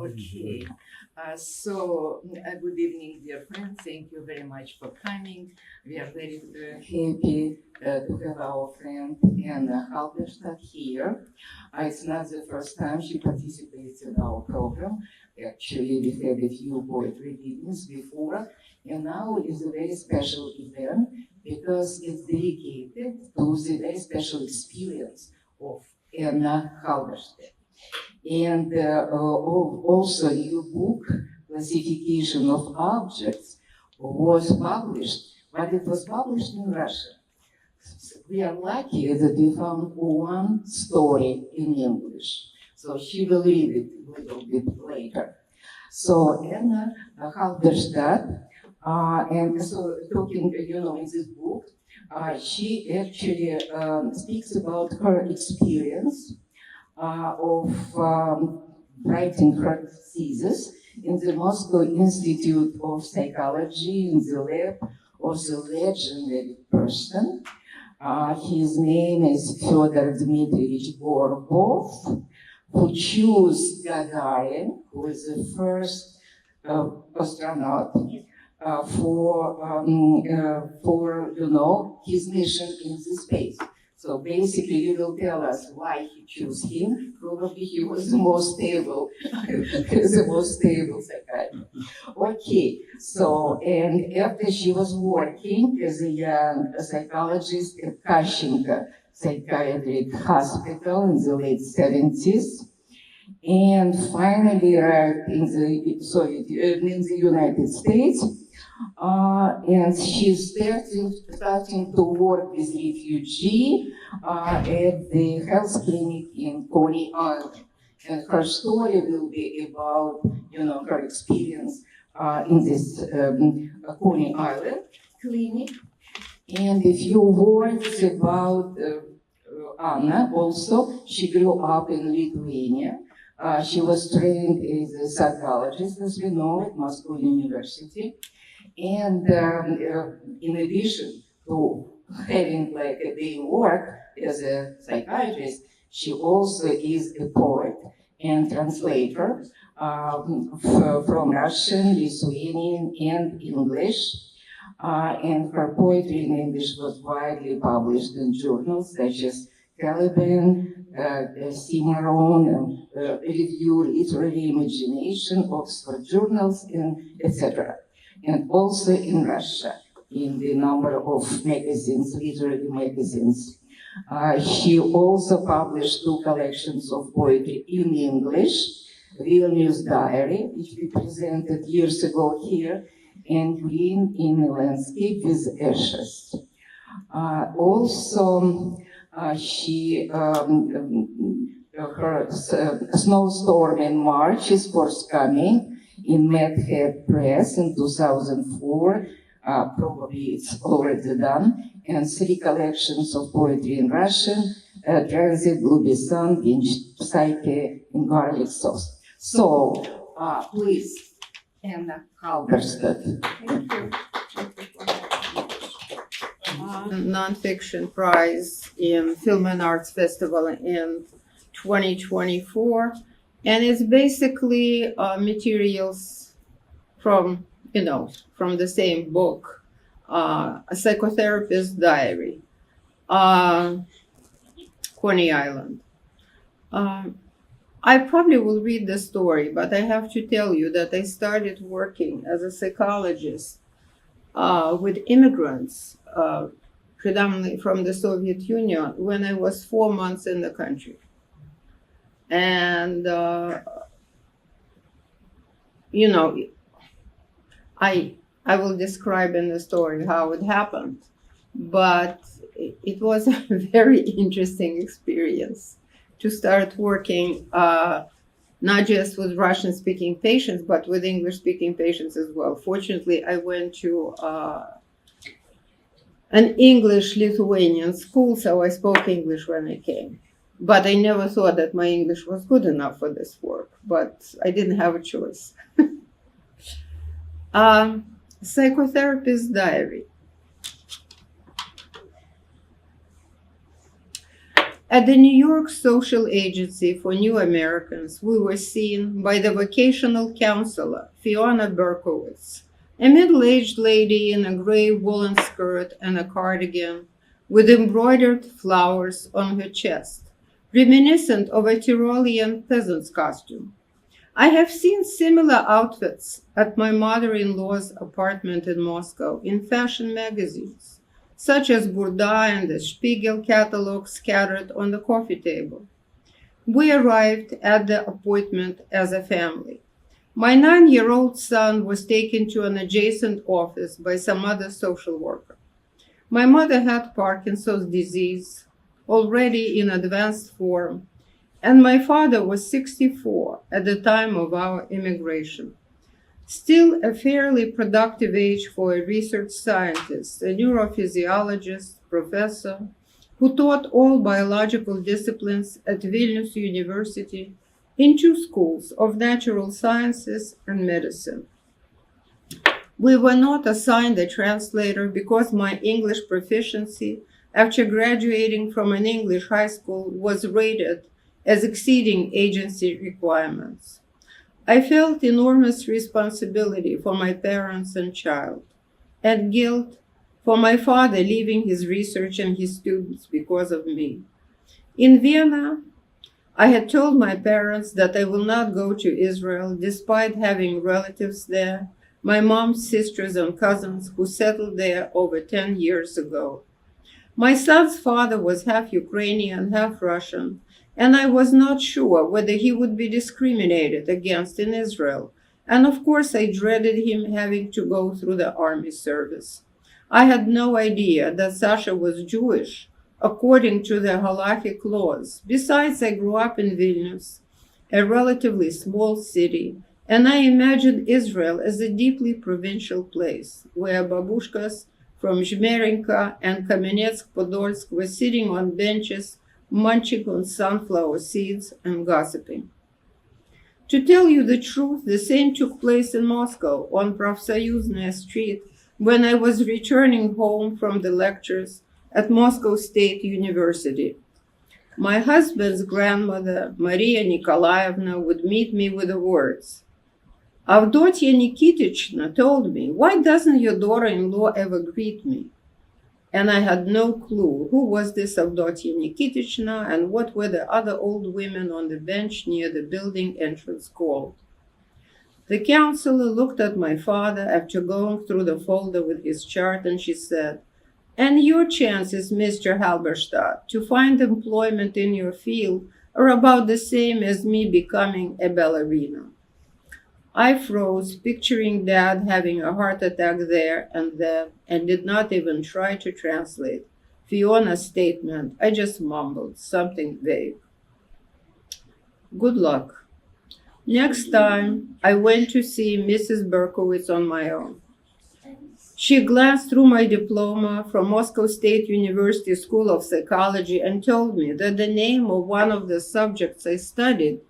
Okay. Good evening, dear friends. Thank you very much for coming. We are very happy to have our friend Anna Halberstadt here. It's not the first time she participates in our program. Actually, we had a few poetry readings before, and now is a very special event because it's dedicated to the very special experience of Anna Halberstadt. And also your book, Classification of Objects, was published, but it was published in Russian. We are lucky that we found one story in English, so she will read it a little bit later. So Anna Halberstadt, and so talking, in this book, she actually speaks about her experience of writing her thesis in the Moscow Institute of Psychology in the lab of the legendary person. His name is Fyodor Dmitrievich Gorbov, who chose Gagarin, who is the first astronaut for his mission in the space. So basically, you will tell us why he chose him. Probably he was the most stable, psychiatrist. Okay, so, and after she was working as a young psychologist at Kashchenko Psychiatric Hospital in the late 70s, and finally arrived in the United States. And she's starting to work with refugee at the health clinic in Coney Island. And her story will be about, her experience in this Coney Island clinic. And a few words about Anna also. She grew up in Lithuania. She was trained as a psychologist, as we know, at Moscow University. And in addition to having like a day work as a psychiatrist, she also is a poet and translator from Russian, Lithuanian, and English. And her poetry in English was widely published in journals such as Caliban, Cimarron, Review, Literary Imagination, Oxford Journals, and etc. And also in Russia, in the number of magazines, literary magazines. She also published 2 collections of poetry in English, Vilnius Diary, which we presented years ago here, and Green in the Landscape with Ashes. Her Snowstorm in March is forthcoming in Mad Hat Press in 2004, probably it's already done, and 3 collections of poetry in Russian, Transit, Glooby Sun, Psyche, and Garlic Sauce. So, please, Anna Halberstadt. Thank you. Nonfiction prize in Film and Arts Festival in 2024. And it's basically materials from the same book, A Psychotherapist's Diary, Coney Island. I probably will read the story, but I have to tell you that I started working as a psychologist with immigrants, predominantly from the Soviet Union, when I was 4 months in the country. And, I will describe in the story how it happened, but it was a very interesting experience to start working not just with Russian-speaking patients, but with English-speaking patients as well. Fortunately, I went to an English-Lithuanian school, so I spoke English when I came. But I never thought that my English was good enough for this work, but I didn't have a choice. Psychotherapist's Diary. At the New York Social Agency for New Americans, we were seen by the vocational counselor, Fiona Berkowitz, a middle-aged lady in a gray woolen skirt and a cardigan with embroidered flowers on her chest, reminiscent of a Tyrolean peasant's costume. I have seen similar outfits at my mother-in-law's apartment in Moscow in fashion magazines, such as Burda and the Spiegel catalog scattered on the coffee table. We arrived at the appointment as a family. My 9-year-old son was taken to an adjacent office by some other social worker. My mother had Parkinson's disease, already in advanced form, and my father was 64 at the time of our immigration. Still a fairly productive age for a research scientist, a neurophysiologist, professor, who taught all biological disciplines at Vilnius University in 2 schools of natural sciences and medicine. We were not assigned a translator because my English proficiency after graduating from an English high school was rated as exceeding agency requirements. I felt enormous responsibility for my parents and child, and guilt for my father leaving his research and his students because of me. In Vienna, I had told my parents that I will not go to Israel despite having relatives there, my mom's sisters and cousins who settled there over 10 years ago. My son's father was half Ukrainian, half Russian, and I was not sure whether he would be discriminated against in Israel, and of course I dreaded him having to go through the army service. I had no idea that Sasha was Jewish, according to the halakhic laws. Besides, I grew up in Vilnius, a relatively small city, and I imagined Israel as a deeply provincial place, where babushkas from Zhmerenka and Kamenetsk-Podolsk were sitting on benches, munching on sunflower seeds and gossiping. To tell you the truth, the same took place in Moscow on Profsoyuzная Street when I was returning home from the lectures at Moscow State University. My husband's grandmother, Maria Nikolaevna, would meet me with the words, "Avdotya Nikitichna told me, why doesn't your daughter-in-law ever greet me?" And I had no clue who was this Avdotya Nikitichna and what were the other old women on the bench near the building entrance called. The counselor looked at my father after going through the folder with his chart, and she said, "And your chances, Mr. Halberstadt, to find employment in your field are about the same as me becoming a ballerina." I froze, picturing Dad having a heart attack there and then, and did not even try to translate Fiona's statement. I just mumbled something vague. Good luck. Next time, I went to see Mrs. Berkowitz on my own. She glanced through my diploma from Moscow State University School of Psychology and told me that the name of one of the subjects I studied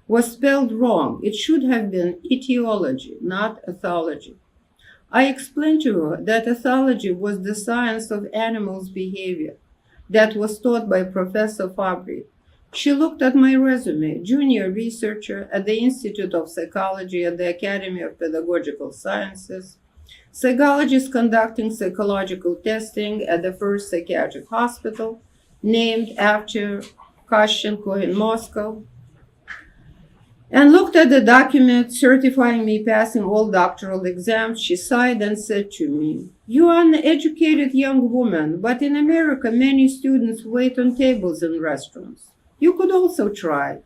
was spelled wrong. It should have been etiology, not ethology. I explained to her that ethology was the science of animals' behavior that was taught by Professor Fabry. She looked at my resume, junior researcher at the Institute of Psychology at the Academy of Pedagogical Sciences, psychologist conducting psychological testing at the first psychiatric hospital, named after Kashchenko in Moscow, and looked at the document certifying me passing all doctoral exams. She sighed and said to me, "You are an educated young woman, but in America many students wait on tables in restaurants. You could also try.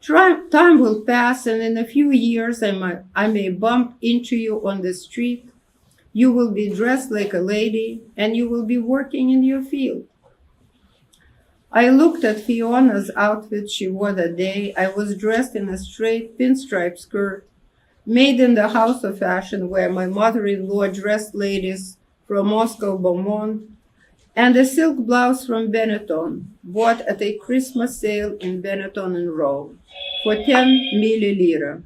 Time will pass, and in a few years I may bump into you on the street. You will be dressed like a lady, and you will be working in your field." I looked at Fiona's outfit she wore that day. I was dressed in a straight pinstripe skirt, made in the house of fashion where my mother-in-law dressed ladies from Moscow Beaumont, and a silk blouse from Benetton, bought at a Christmas sale in Benetton in Rome for 10 millilira.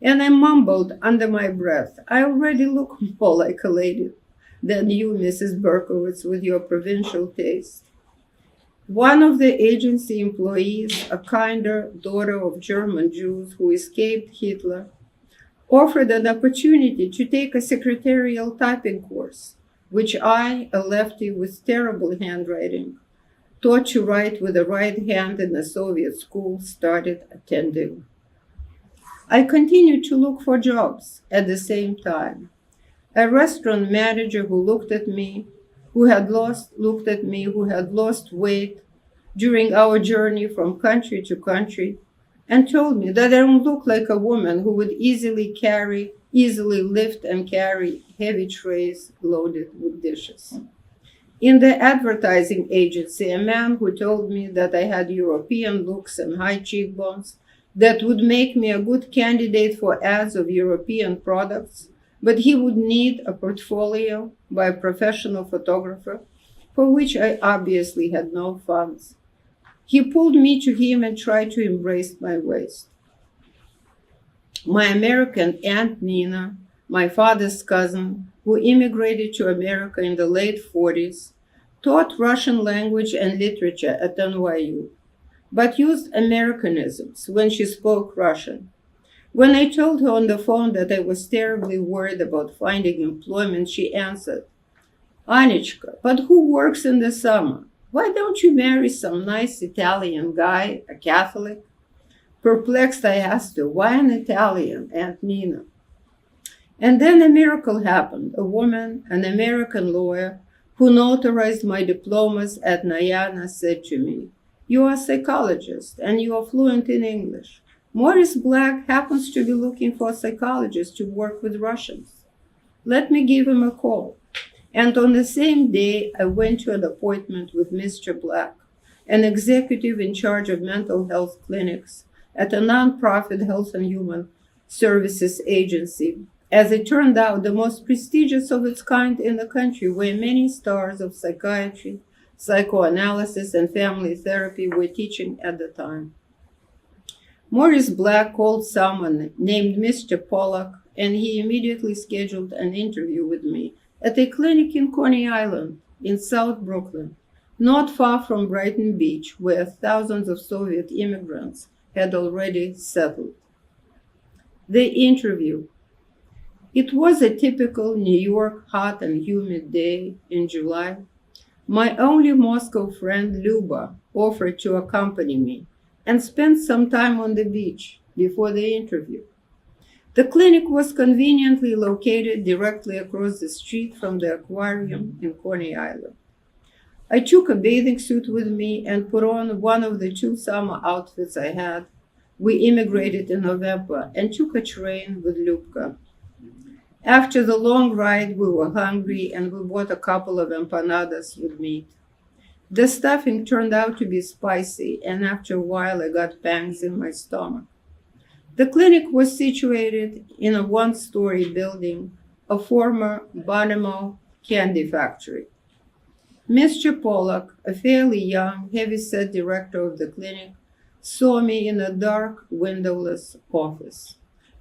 And I mumbled under my breath, "I already look more like a lady than you, Mrs. Berkowitz, with your provincial taste." One of the agency employees, a kinder daughter of German Jews who escaped Hitler, offered an opportunity to take a secretarial typing course, which I, a lefty with terrible handwriting, taught to write with the right hand in a Soviet school, started attending. I continued to look for jobs at the same time. A restaurant manager who had lost weight during our journey from country to country, and told me that I don't look like a woman who would easily lift and carry heavy trays loaded with dishes. In the advertising agency, a man who told me that I had European looks and high cheekbones that would make me a good candidate for ads of European products, but he would need a portfolio by a professional photographer, for which I obviously had no funds. He pulled me to him and tried to embrace my waist. My American Aunt Nina, my father's cousin, who immigrated to America in the late 40s, taught Russian language and literature at NYU, but used Americanisms when she spoke Russian. When I told her on the phone that I was terribly worried about finding employment, she answered, "Anichka, but who works in the summer? Why don't you marry some nice Italian guy, a Catholic?" Perplexed, I asked her, "Why an Italian, Aunt Nina?" And then a miracle happened. A woman, an American lawyer, who notarized my diplomas at Nayana, said to me, "You are a psychologist and you are fluent in English. Maurice Black happens to be looking for a psychologist to work with Russians. Let me give him a call." And on the same day, I went to an appointment with Mr. Black, an executive in charge of mental health clinics at a nonprofit health and human services agency. As it turned out, the most prestigious of its kind in the country, where many stars of psychiatry, psychoanalysis, and family therapy were teaching at the time. Maurice Black called someone named Mr. Pollack, and he immediately scheduled an interview with me at a clinic in Coney Island in South Brooklyn, not far from Brighton Beach, where thousands of Soviet immigrants had already settled. The interview. It was a typical New York hot and humid day in July. My only Moscow friend, Luba, offered to accompany me and spend some time on the beach before the interview. The clinic was conveniently located directly across the street from the aquarium in Coney Island. I took a bathing suit with me and put on one of the 2 summer outfits I had. We immigrated in November and took a train with Lubka. After the long ride, we were hungry and we bought a couple of empanadas with meat. The stuffing turned out to be spicy, and after a while I got pangs in my stomach. The clinic was situated in a 1-story building, a former Bonimo candy factory. Mr. Pollack, a fairly young, heavy-set director of the clinic, saw me in a dark, windowless office.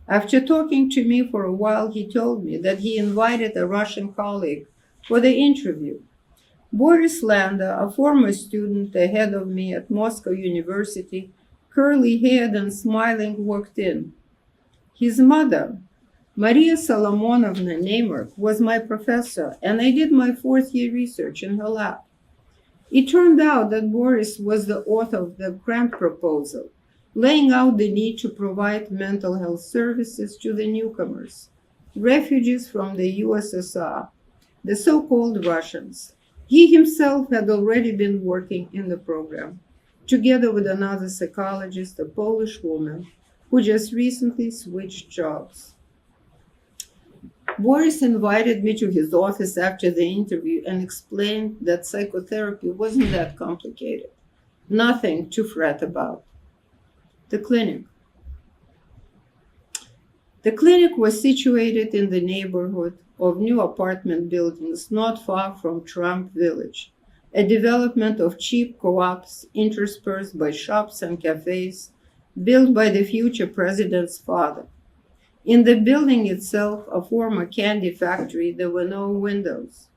After talking to me for a while, he told me that he invited a Russian colleague for the interview. Boris Landa, a former student ahead of me at Moscow University, curly-haired and smiling, walked in. His mother, Maria Solomonovna Neymark, was my professor, and I did my 4th-year research in her lab. It turned out that Boris was the author of the grant proposal, laying out the need to provide mental health services to the newcomers, refugees from the USSR, the so-called Russians. He himself had already been working in the program, together with another psychologist, a Polish woman, who just recently switched jobs. Boris invited me to his office after the interview and explained that psychotherapy wasn't that complicated, nothing to fret about. The clinic. The clinic was situated in the neighborhood of new apartment buildings not far from Trump Village, a development of cheap co-ops interspersed by shops and cafes built by the future president's father. In the building itself, a former candy factory, there were no windows.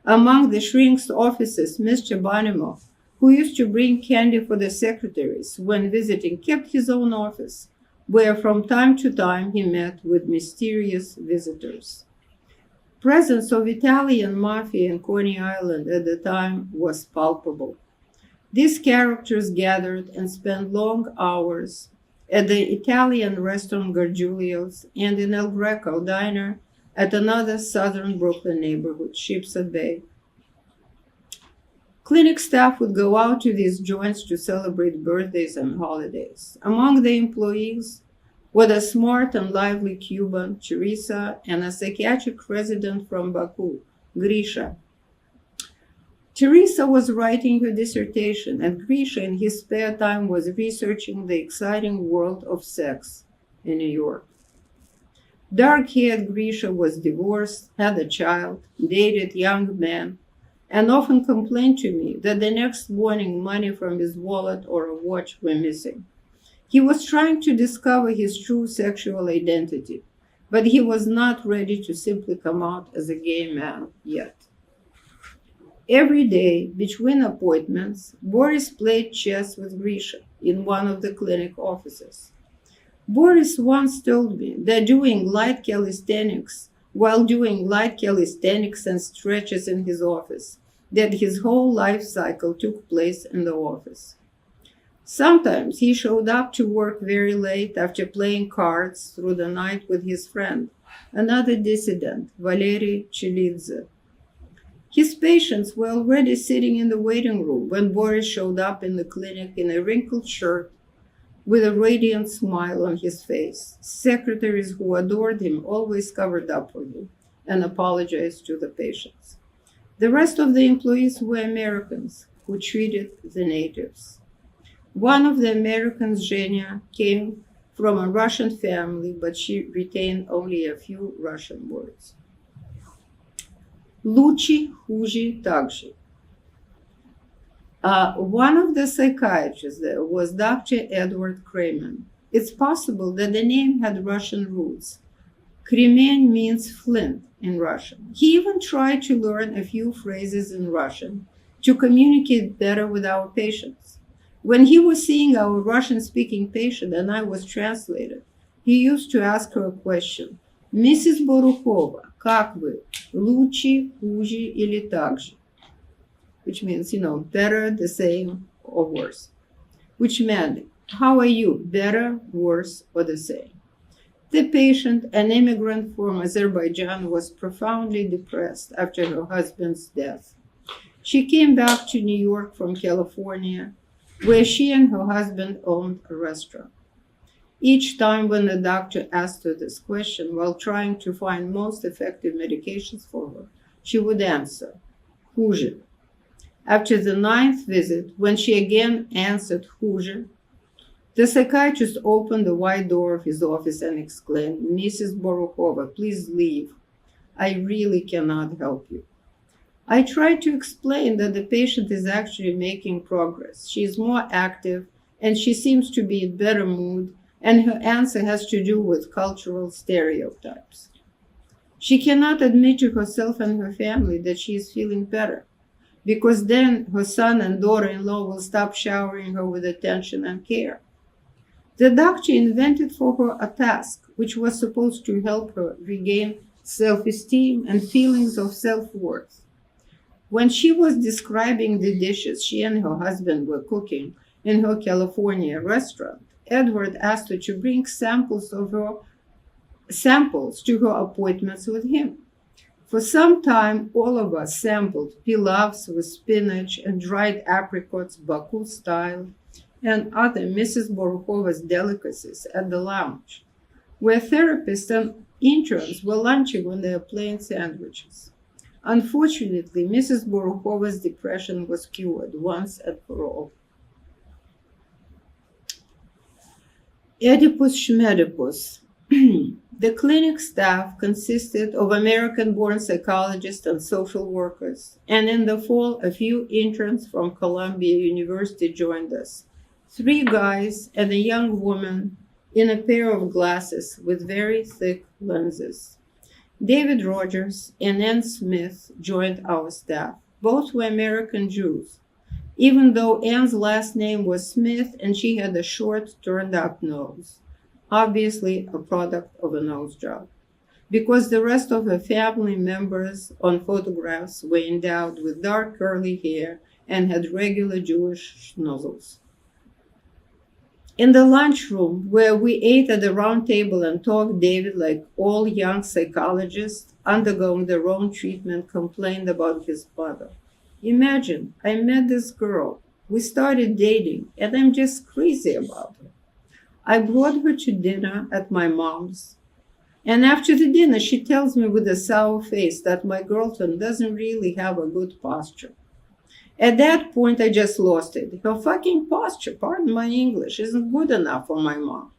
Among the shrink's offices, Mr. Bonimo, who used to bring candy for the secretaries when visiting, kept his own office, where from time to time he met with mysterious visitors. Presence of Italian mafia in Coney Island at the time was palpable. These characters gathered and spent long hours at the Italian restaurant Gargiulo's and in El Greco diner at another southern Brooklyn neighborhood, Sheepshead Bay. Clinic staff would go out to these joints to celebrate birthdays and holidays. Among the employees were a smart and lively Cuban, Teresa, and a psychiatric resident from Baku, Grisha. Teresa was writing her dissertation, and Grisha, in his spare time, was researching the exciting world of sex in New York. Dark-haired Grisha was divorced, had a child, dated young men, and often complained to me that the next morning money from his wallet or a watch were missing. He was trying to discover his true sexual identity, but he was not ready to simply come out as a gay man yet. Every day, between appointments, Boris played chess with Grisha in one of the clinic offices. Boris once told me that while doing light calisthenics and stretches in his office, that his whole life cycle took place in the office. Sometimes he showed up to work very late after playing cards through the night with his friend, another dissident, Valery Chilidze. His patients were already sitting in the waiting room when Boris showed up in the clinic in a wrinkled shirt with a radiant smile on his face. Secretaries who adored him always covered up for him and apologized to the patients. The rest of the employees were Americans who treated the natives. One of the Americans, Zhenya, came from a Russian family, but she retained only a few Russian words. Luchi, Huji, Takji. One of the psychiatrists there was Dr. Edward Kremen. It's possible that the name had Russian roots. Kremen means flint in Russian. He even tried to learn a few phrases in Russian to communicate better with our patients. When he was seeing our Russian-speaking patient and I was translator, he used to ask her a question. Mrs. Borukhova, как вы? Лучше, хуже или так же? Which means, better, the same, or worse. Which meant, how are you? Better, worse, or the same? The patient, an immigrant from Azerbaijan, was profoundly depressed after her husband's death. She came back to New York from California, where she and her husband owned a restaurant. Each time when the doctor asked her this question while trying to find most effective medications for her, she would answer, хуже. After the 9th visit, when she again answered хуже, the psychiatrist opened the wide door of his office and exclaimed, Mrs. Borukhova, please leave. I really cannot help you. I tried to explain that the patient is actually making progress. She is more active and she seems to be in better mood, and her answer has to do with cultural stereotypes. She cannot admit to herself and her family that she is feeling better, because then her son and daughter-in-law will stop showering her with attention and care. The doctor invented for her a task which was supposed to help her regain self-esteem and feelings of self-worth. When she was describing the dishes she and her husband were cooking in her California restaurant, Edward asked her to bring samples to her appointments with him. For some time, all of us sampled pilafs with spinach and dried apricots, Baku style, and other Mrs. Borukhova's delicacies at the lounge, where therapists and interns were lunching on their plain sandwiches. Unfortunately, Mrs. Borukhova's depression was cured once and for all. Oedipus Schmedipus. The clinic staff consisted of American-born psychologists and social workers, and in the fall, a few interns from Columbia University joined us. 3 guys and a young woman in a pair of glasses with very thick lenses. David Rogers and Ann Smith joined our staff. Both were American Jews. even though Anne's last name was Smith and she had a short, turned-up nose, obviously a product of a nose job, because the rest of her family members on photographs were endowed with dark curly hair and had regular Jewish schnozzles. In the lunchroom, where we ate at a round table and talked, David, like all young psychologists undergoing their own treatment, complained about his mother. Imagine, I met this girl. We started dating, and I'm just crazy about her. I brought her to dinner at my mom's, and after the dinner, she tells me with a sour face that my girlfriend doesn't really have a good posture. At that point, I just lost it. Her fucking posture, pardon my English, isn't good enough for my mom.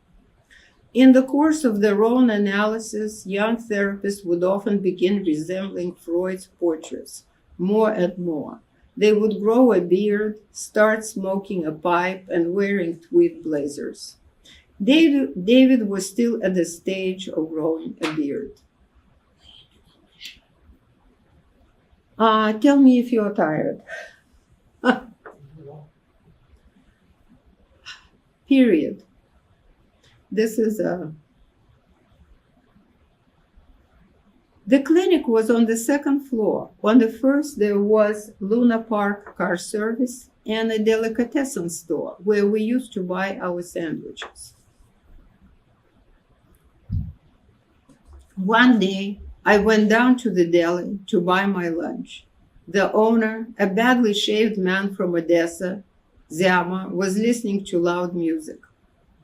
In the course of their own analysis, young therapists would often begin resembling Freud's portraits more and more. They would grow a beard, start smoking a pipe, and wearing tweed blazers. David was still at the stage of growing a beard. Tell me if you're tired. Period. This is The clinic was on the second floor. On the first, there was Luna Park car service and a delicatessen store where we used to buy our sandwiches. One day, I went down to the deli to buy my lunch. The owner, a badly shaved man from Odessa, Zyama, was listening to loud music.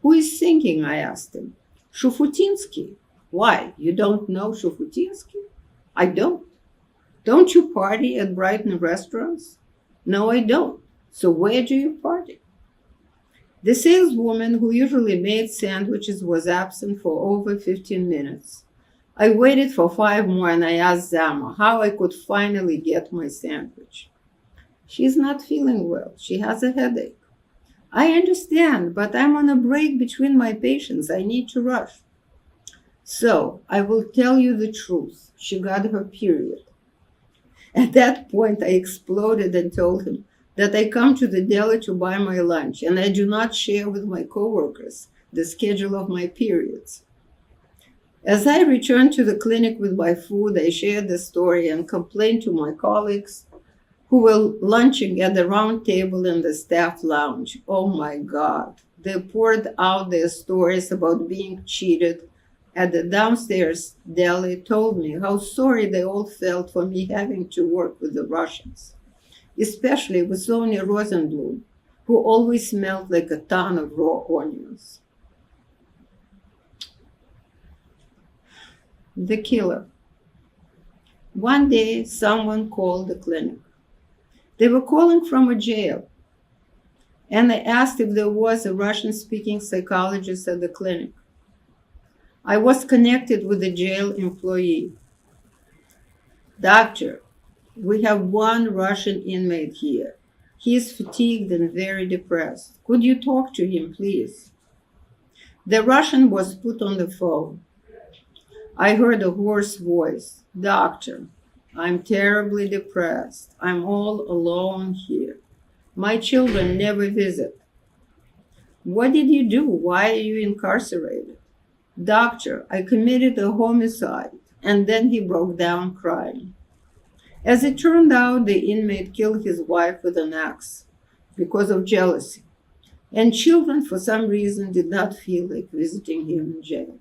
Who is singing? I asked him. Shufutinsky. Why, you don't know Shufutinsky? I don't. Don't you party at Brighton restaurants? No, I don't. So where do you party? The saleswoman who usually made sandwiches was absent for over 15 minutes. I waited for 5 more and I asked Zama how I could finally get my sandwich. She's not feeling well. She has a headache. I understand, but I'm on a break between my patients. I need to rush. So I will tell you the truth. She got her period. At that point, I exploded and told him that I come to the deli to buy my lunch and I do not share with my coworkers the schedule of my periods. As I returned to the clinic with my food, I shared the story and complained to my colleagues who were lunching at the round table in the staff lounge. Oh my God. They poured out their stories about being cheated at the downstairs deli, told me how sorry they all felt for me having to work with the Russians, especially with Sonia Rosenblum, who always smelled like a ton of raw onions. The killer. One day, someone called the clinic. They were calling from a jail, and I asked if there was a Russian-speaking psychologist at the clinic. I was connected with a jail employee. Doctor, we have one Russian inmate here. He is fatigued and very depressed. Could you talk to him, please? The Russian was put on the phone. I heard a hoarse voice. Doctor, I'm terribly depressed. I'm all alone here. My children never visit. What did you do? Why are you incarcerated? Doctor, I committed a homicide. And then he broke down crying. As it turned out, the inmate killed his wife with an axe because of jealousy. And children, for some reason, did not feel like visiting him in jail.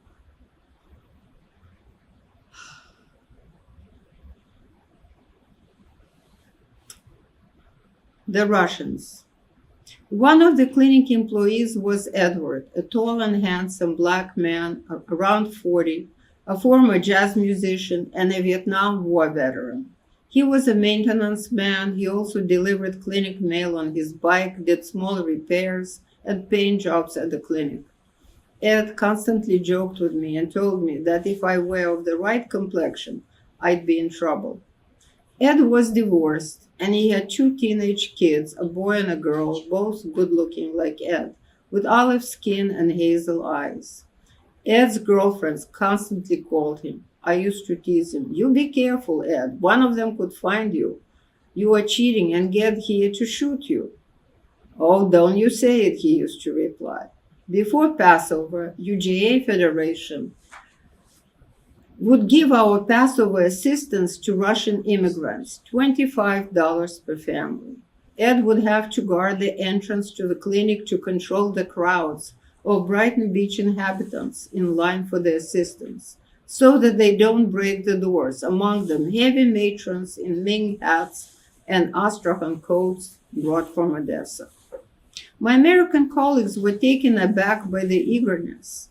The Russians. One of the clinic employees was Edward, a tall and handsome black man, around 40, a former jazz musician and a Vietnam War veteran. He was a maintenance man. He also delivered clinic mail on his bike, did small repairs and paint jobs at the clinic. Ed constantly joked with me and told me that if I were of the right complexion, I'd be in trouble. Ed was divorced, and he had 2 teenage kids, a boy and a girl, both good-looking like Ed, with olive skin and hazel eyes. Ed's girlfriends constantly called him. I used to tease him, "You be careful, Ed. One of them could find you. You are cheating and get here to shoot you." "Oh, don't you say it," he used to reply. Before Passover, UGA Federation would give our Passover assistance to Russian immigrants, $25 per family. Ed would have to guard the entrance to the clinic to control the crowds of Brighton Beach inhabitants in line for the assistance, so that they don't break the doors, among them heavy matrons in Ming hats and Astrakhan coats brought from Odessa. My American colleagues were taken aback by the eagerness.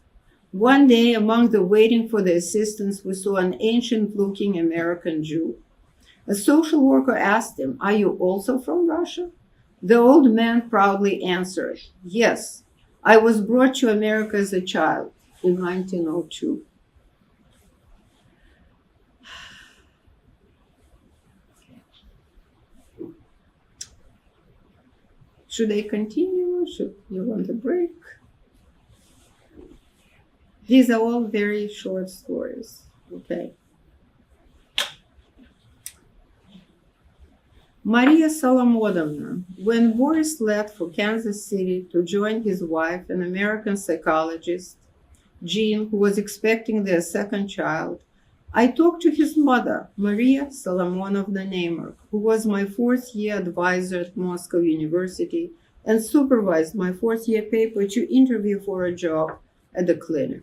One day, among the waiting for the assistance, we saw an ancient-looking American Jew. A social worker asked him, "Are you also from Russia?" The old man proudly answered, "Yes, I was brought to America as a child in 1902. Should I continue? Should you want a break? These are all very short stories, okay? Maria Solomonovna, when Boris left for Kansas City to join his wife, an American psychologist, Jean, who was expecting their second child, I talked to his mother, Maria Solomonovna Neymark, who was my fourth-year advisor at Moscow University and supervised my fourth-year paper to interview for a job at the clinic.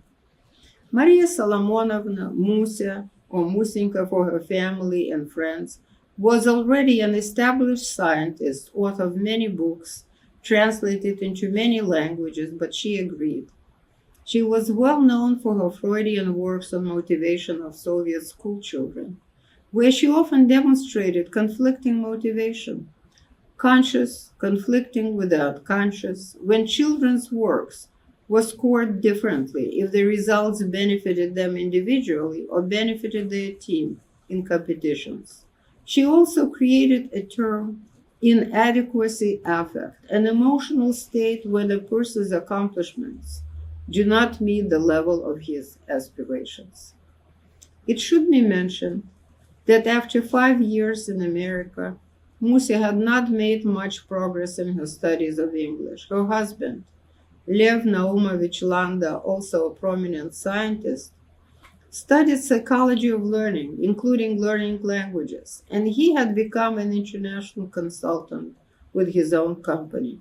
Maria Solomonovna, Musa, or Musinka for her family and friends, was already an established scientist, author of many books, translated into many languages, but she agreed. She was well known for her Freudian works on motivation of Soviet school children, where she often demonstrated conflicting motivation, conscious conflicting without conscious, when children's works were scored differently if the results benefited them individually or benefited their team in competitions. She also created a term, inadequacy affect, an emotional state when a person's accomplishments do not meet the level of his aspirations. It should be mentioned that after 5 years in America, Musa had not made much progress in her studies of English. Her husband, Lev Naumovich Landa, also a prominent scientist, studied psychology of learning, including learning languages, and he had become an international consultant with his own company.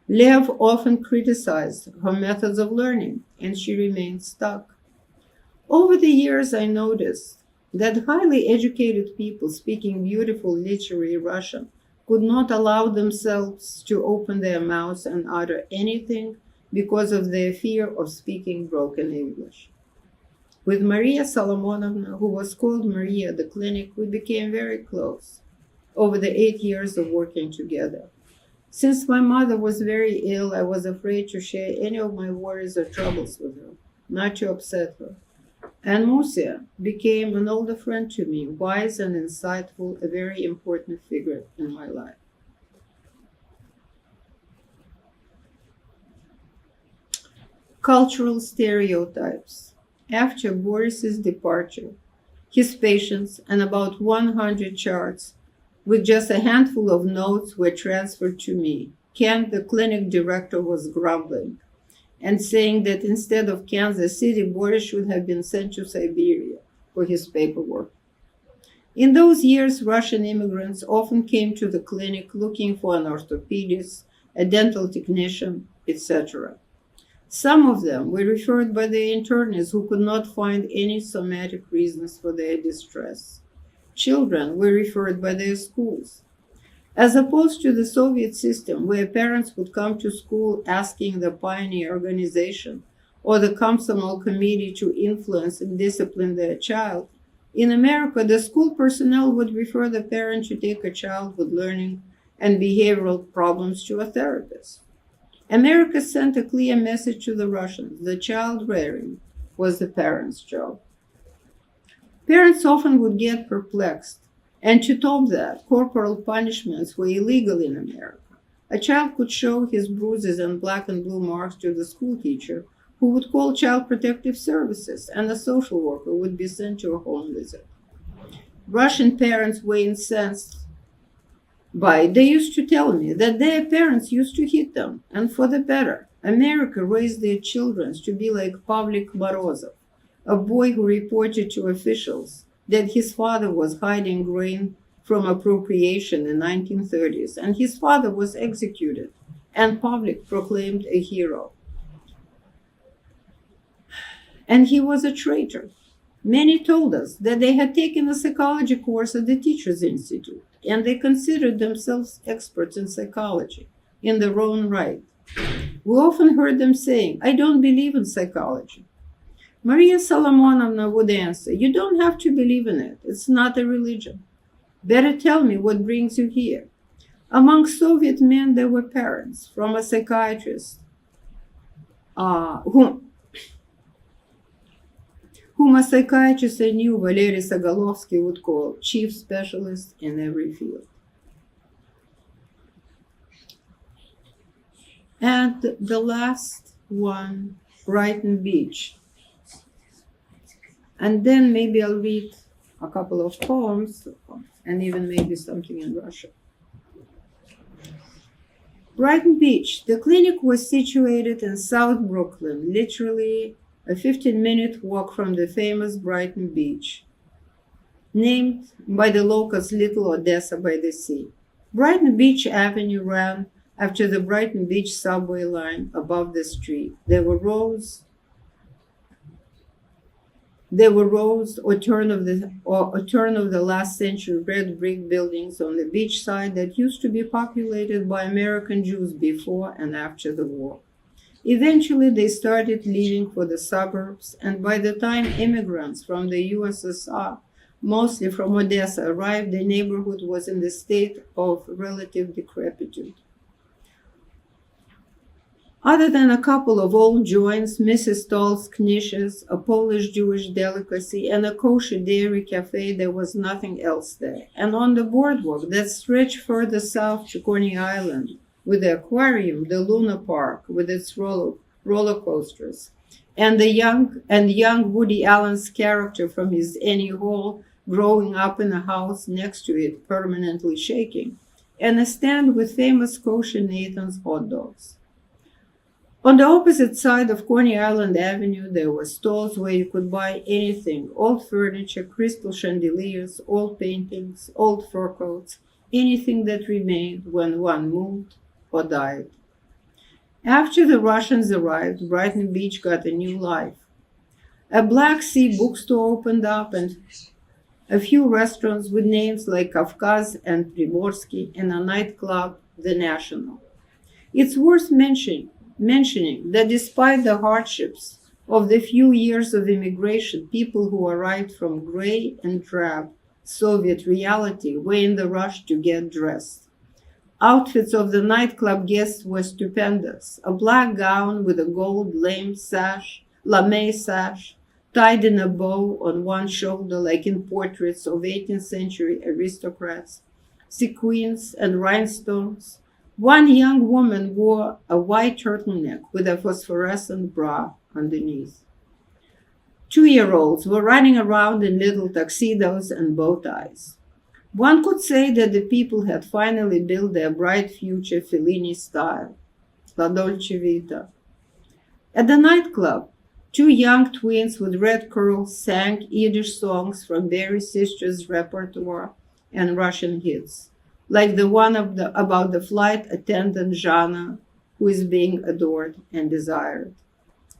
Lev often criticized her methods of learning, and she remained stuck. Over the years, I noticed that highly educated people speaking beautiful literary Russian could not allow themselves to open their mouths and utter anything because of their fear of speaking broken English. With Maria Solomonovna, who was called Maria at the clinic, we became very close over the 8 years of working together. Since my mother was very ill, I was afraid to share any of my worries or troubles with her, not to upset her. And Musa became an older friend to me, wise and insightful, a very important figure in my life. Cultural stereotypes. After Boris's departure, his patients and about 100 charts with just a handful of notes were transferred to me. Ken, the clinic director, was grumbling and saying that instead of Kansas City, Boris should have been sent to Siberia for his paperwork. In those years, Russian immigrants often came to the clinic looking for an orthopedist, a dental technician, etc. Some of them were referred by the internists who could not find any somatic reasons for their distress. Children were referred by their schools. As opposed to the Soviet system, where parents would come to school asking the pioneer organization or the Komsomol committee to influence and discipline their child, in America, the school personnel would refer the parent to take a child with learning and behavioral problems to a therapist. America sent a clear message to the Russians: the child rearing was the parent's job. Parents often would get perplexed, and to top that, corporal punishments were illegal in America. A child could show his bruises and black and blue marks to the school teacher, who would call Child Protective Services, and a social worker would be sent to a home visit. Russian parents were incensed They used to tell me that their parents used to hit them, and for the better. America raised their children to be like Pavlik Morozov, a boy who reported to officials that his father was hiding grain from appropriation in 1930s, and his father was executed, and Pavlik proclaimed a hero. And he was a traitor. Many told us that they had taken a psychology course at the Teachers Institute, and they considered themselves experts in psychology in their own right. We often heard them saying, "I don't believe in psychology." Maria Solomonovna would answer, "You don't have to believe in it. It's not a religion. Better tell me what brings you here." Among Soviet men, there were parents from a psychiatrist whom a psychiatrist I knew, Valery Sogolovsky, would call chief specialist in every field. And the last one, Brighton Beach. And then maybe I'll read a couple of poems and even maybe something in Russian. Brighton Beach. The clinic was situated in South Brooklyn, literally a 15-minute walk from the famous Brighton Beach, named by the locals Little Odessa by the Sea. Brighton Beach Avenue ran after the Brighton Beach subway line above the street. There were rows or turn of the last century red brick buildings on the beach side that used to be populated by American Jews before and after the war. Eventually, they started leaving for the suburbs, and by the time immigrants from the USSR, mostly from Odessa, arrived, the neighborhood was in the state of relative decrepitude. Other than a couple of old joints, Mrs. Stoll's knishes, a Polish Jewish delicacy, and a kosher dairy cafe, there was nothing else there. And on the boardwalk that stretched further south to Coney Island, with the aquarium, the Luna Park with its roller coasters, and young Woody Allen's character from his Annie Hall growing up in a house next to it, permanently shaking, and a stand with famous kosher Nathan's hot dogs. On the opposite side of Coney Island Avenue, there were stalls where you could buy anything: old furniture, crystal chandeliers, old paintings, old fur coats, anything that remained when one moved or died. After the Russians arrived, Brighton Beach got a new life. A Black Sea bookstore opened up, and a few restaurants with names like Kafkaz and Primorsky, and a nightclub, The National. It's worth mentioning that despite the hardships of the few years of immigration, people who arrived from gray and drab Soviet reality were in the rush to get dressed. Outfits of the nightclub guests were stupendous: a black gown with a gold lame sash, tied in a bow on one shoulder like in portraits of 18th century aristocrats, sequins and rhinestones. One young woman wore a white turtleneck with a phosphorescent bra underneath. 2-year-olds were running around in little tuxedos and bow ties. One could say that the people had finally built their bright future Fellini style, La Dolce Vita. At the nightclub, 2 young twins with red curls sang Yiddish songs from Barry Sisters' repertoire and Russian hits, like the one about the flight attendant Zhana, who is being adored and desired.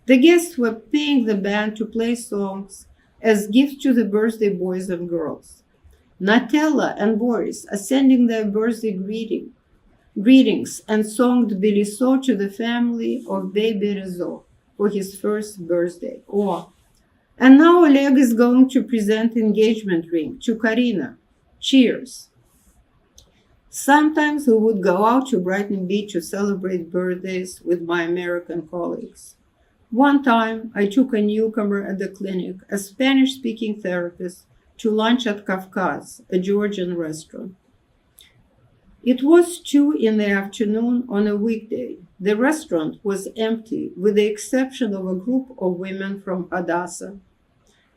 The guests were paying the band to play songs as gifts to the birthday boys and girls. Natella and Boris are sending their birthday greetings and songed Beliso to the family of Baby Rezo for his first birthday. And now Oleg is going to present engagement ring to Karina. Cheers. Sometimes we would go out to Brighton Beach to celebrate birthdays with my American colleagues. One time, I took a newcomer at the clinic, a Spanish-speaking therapist, to lunch at Kafkaz, a Georgian restaurant. It was 2 p.m. on a weekday. The restaurant was empty, with the exception of a group of women from Hadassah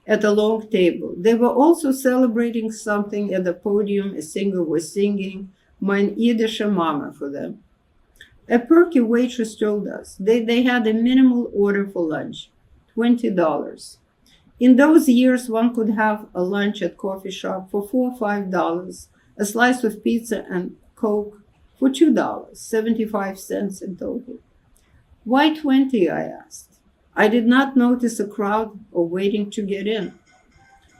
at a long table. They were also celebrating something at the podium. A singer was singing, mein Yiddish Mama for them. A perky waitress told us they had a minimal order for lunch, $20. In those years, one could have a lunch at coffee shop for $4 or $5, a slice of pizza and Coke for $2, 75 cents in total. Why 20? I asked. I did not notice a crowd or waiting to get in.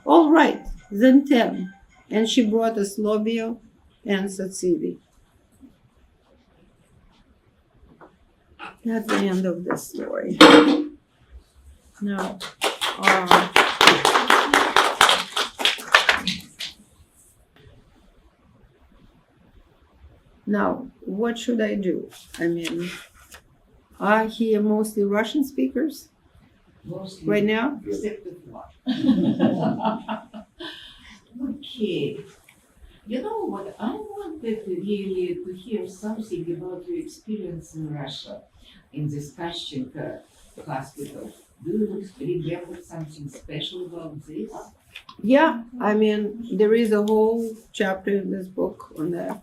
All right, then 10. And she brought us lobio and tzatziki. That's the end of the story. Now, what should I do? I mean, are here mostly Russian speakers Mostly. right now? Except with one. Okay. You know what? I wanted really to hear something about your experience in Russia, in this Kashchenko hospital. Do you remember something special about this? Yeah, I mean, there is a whole chapter in this book on that.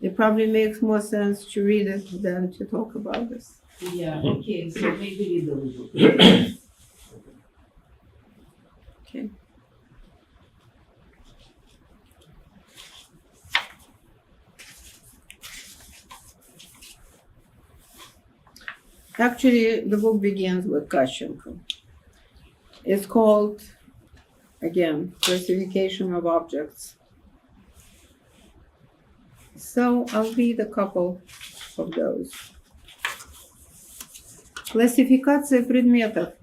It probably makes more sense to read it than to talk about this. Yeah, okay, so maybe read a little. Okay. Actually, the book begins with Kashchenko. It's called, again, Classification of Objects. So I'll read a couple of those. Классификация предметов.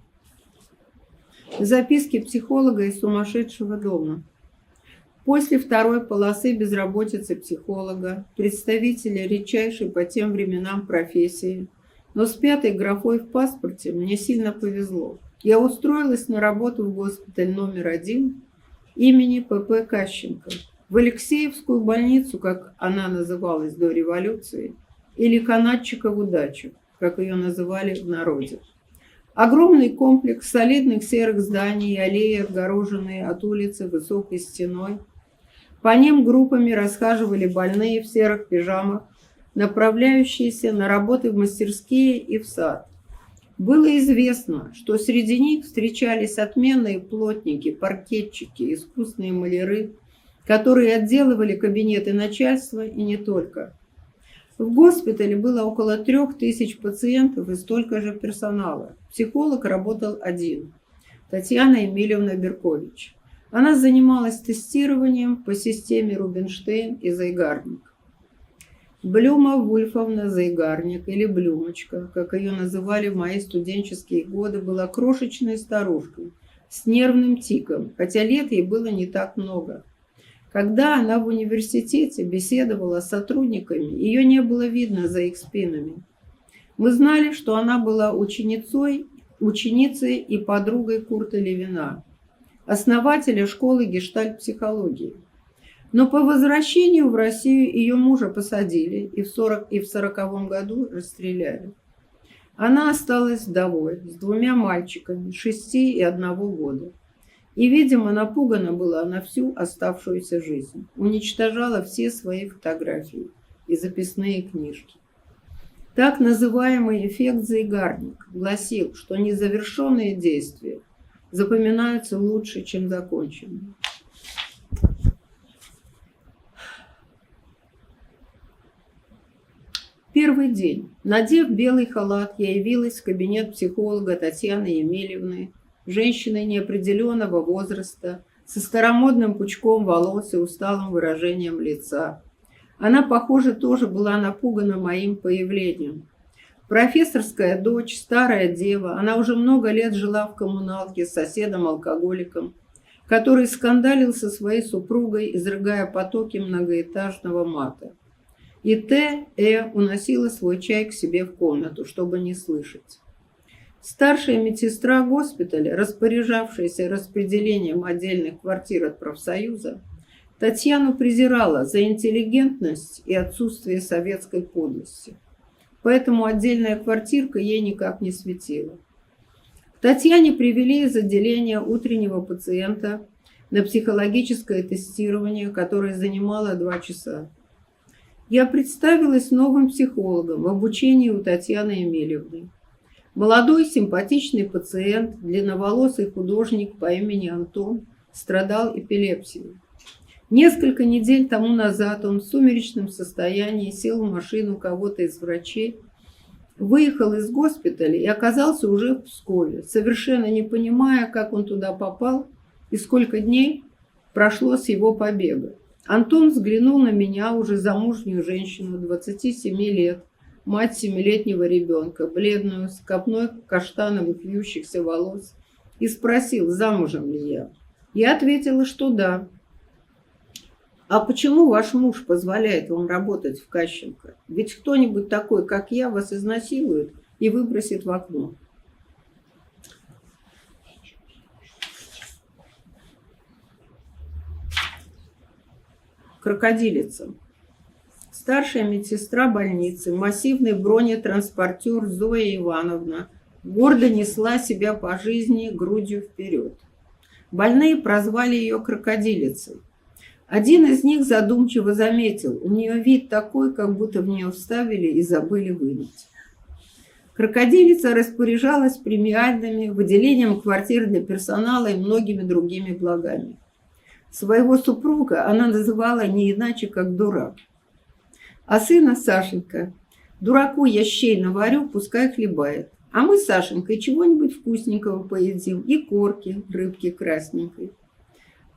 Записки психолога из сумасшедшего дома. После второй полосы безработицы психолога, представителя редчайшей по тем временам профессии, но с пятой графой в паспорте мне сильно повезло. Я устроилась на работу в госпиталь номер 1 имени П.П. Кащенко, в Алексеевскую больницу, как она называлась до революции, или канатчикову дачу, как ее называли в народе. Огромный комплекс солидных серых зданий и аллеи, отгороженные от улицы высокой стеной. По ним группами расхаживали больные в серых пижамах, направляющиеся на работы в мастерские и в сад. Было известно, что среди них встречались отменные плотники, паркетчики, искусные маляры, которые отделывали кабинеты начальства и не только. В госпитале было около 3000 пациентов и столько же персонала. Психолог работал один, Татьяна Емельевна Беркович. Она занималась тестированием по системе Рубинштейн и Зайгарник. Блюма Вульфовна Зайгарник, или Блюмочка, как ее называли в мои студенческие годы, была крошечной старушкой с нервным тиком, хотя лет ей было не так много. Когда она в университете беседовала с сотрудниками, ее не было видно за их спинами. Мы знали, что она была ученицей и подругой Курта Левина, основателя школы гештальт-психологии. Но по возвращению в Россию ее мужа посадили и в 40-м году расстреляли. Она осталась вдовой с 2 мальчиками 6 и 1 года. И, видимо, напугана была на всю оставшуюся жизнь. Уничтожала все свои фотографии и записные книжки. Так называемый эффект Зайгарник гласил, что незавершенные действия запоминаются лучше, чем законченные. Первый день. Надев белый халат, я явилась в кабинет психолога Татьяны Емельевны, женщины неопределенного возраста, со старомодным пучком волос и усталым выражением лица. Она, похоже, тоже была напугана моим появлением. Профессорская дочь, старая дева, она уже много лет жила в коммуналке с соседом-алкоголиком, который скандалил со своей супругой, изрыгая потоки многоэтажного мата. И уносила свой чай к себе в комнату, чтобы не слышать. Старшая медсестра госпиталя, распоряжавшаяся распределением отдельных квартир от профсоюза, Татьяну презирала за интеллигентность и отсутствие советской подлости. Поэтому отдельная квартирка ей никак не светила. К Татьяне привели из отделения утреннего пациента на психологическое тестирование, которое занимало 2 часа. Я представилась новым психологом в обучении у Татьяны Емельевны. Молодой симпатичный пациент, длинноволосый художник по имени Антон, страдал эпилепсией. Несколько недель тому назад он в сумеречном состоянии сел в машину кого-то из врачей, выехал из госпиталя и оказался уже в Пскове, совершенно не понимая, как он туда попал и сколько дней прошло с его побега. Антон взглянул на меня, уже замужнюю женщину, 27 лет, мать 7-летнего ребенка, бледную, с копной каштановых вьющихся волос, и спросил, замужем ли я. Я ответила, что да. «А почему ваш муж позволяет вам работать в Кашченко? Ведь кто-нибудь такой, как я, вас изнасилует и выбросит в окно». Крокодилица. Старшая медсестра больницы, массивный бронетранспортер Зоя Ивановна, гордо несла себя по жизни грудью вперед. Больные прозвали ее крокодилицей. Один из них задумчиво заметил, у нее вид такой, как будто в нее вставили и забыли вынуть. Крокодилица распоряжалась премиальными, выделением квартир для персонала и многими другими благами. Своего супруга она называла не иначе, как дурак. А сына Сашенька: дураку я щей наварю, пускай хлебает. А мы с Сашенькой чего-нибудь вкусненького поедим и корки, рыбки красненькой.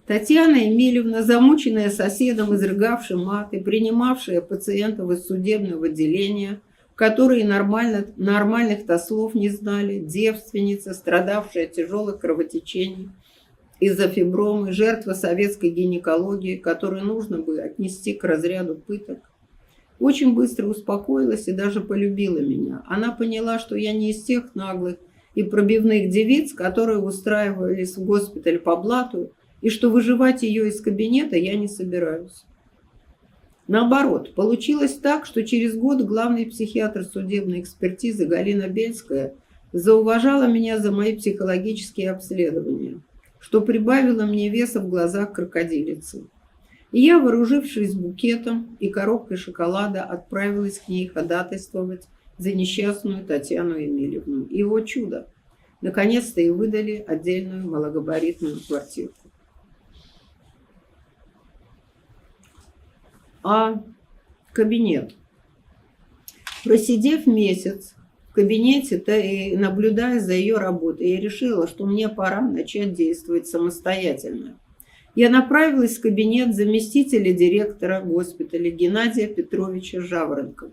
Татьяна Емельевна, замученная соседом, изрыгавшим мат и принимавшая пациентов из судебного отделения, которые нормальных-то слов не знали, девственница, страдавшая от тяжелых кровотечений из-за фибромы, жертва советской гинекологии, которую нужно бы отнести к разряду пыток, очень быстро успокоилась и даже полюбила меня. Она поняла, что я не из тех наглых и пробивных девиц, которые устраивались в госпиталь по блату, и что выживать ее из кабинета я не собираюсь. Наоборот, получилось так, что через год главный психиатр судебной экспертизы Галина Бельская зауважала меня за мои психологические обследования, что прибавило мне веса в глазах крокодилицы. И я, вооружившись букетом и коробкой шоколада, отправилась к ней ходатайствовать за несчастную Татьяну Емельевну. И, о чудо, наконец-то ей выдали отдельную малогабаритную квартирку. А кабинет. Просидев месяц в кабинете-то и наблюдая за ее работой, я решила, что мне пора начать действовать самостоятельно. Я направилась в кабинет заместителя директора госпиталя Геннадия Петровича Жаворонкова.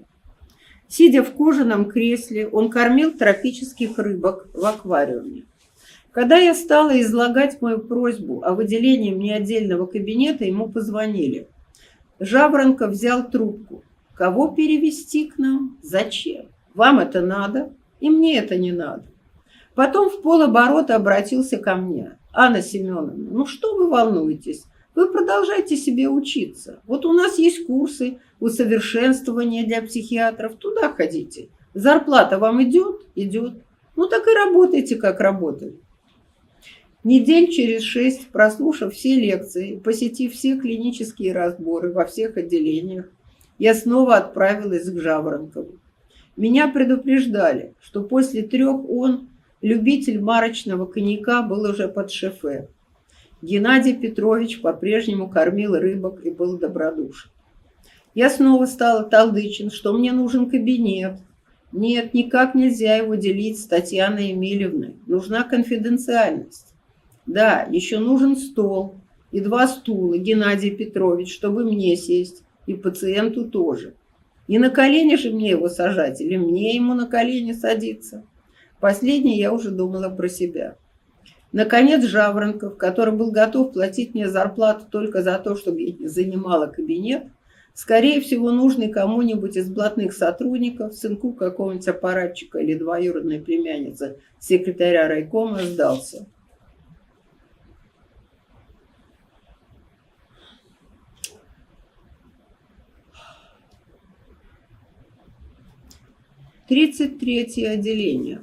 Сидя в кожаном кресле, он кормил тропических рыбок в аквариуме. Когда я стала излагать мою просьбу о выделении мне отдельного кабинета, ему позвонили. Жаворонков взял трубку. «Кого перевести к нам? Зачем? Вам это надо, и мне это не надо». Потом в полоборота обратился ко мне. «Анна Семеновна, ну что вы волнуетесь? Вы продолжайте себе учиться. Вот у нас есть курсы усовершенствования для психиатров. Туда ходите. Зарплата вам идет? Идет. Ну так и работайте, как работали». Недель через 6, прослушав все лекции, посетив все клинические разборы во всех отделениях, я снова отправилась к Жаворонкову. Меня предупреждали, что после 3 он, любитель марочного коньяка, был уже под шофе. Геннадий Петрович по-прежнему кормил рыбок и был добродушен. Я снова стала толдычен, что мне нужен кабинет. Нет, никак нельзя его делить с Татьяной Емельевной. Нужна конфиденциальность. Да, еще нужен стол и 2 стула, Геннадий Петрович, чтобы мне сесть, и пациенту тоже. И на колени же мне его сажать, или мне ему на колени садиться? Последнее я уже думала про себя. Наконец Жаворонков, который был готов платить мне зарплату только за то, чтобы я занимала кабинет, скорее всего, нужный кому-нибудь из блатных сотрудников, сынку какого-нибудь аппаратчика или двоюродной племянницы секретаря райкома, сдался. Тридцать третье отделение.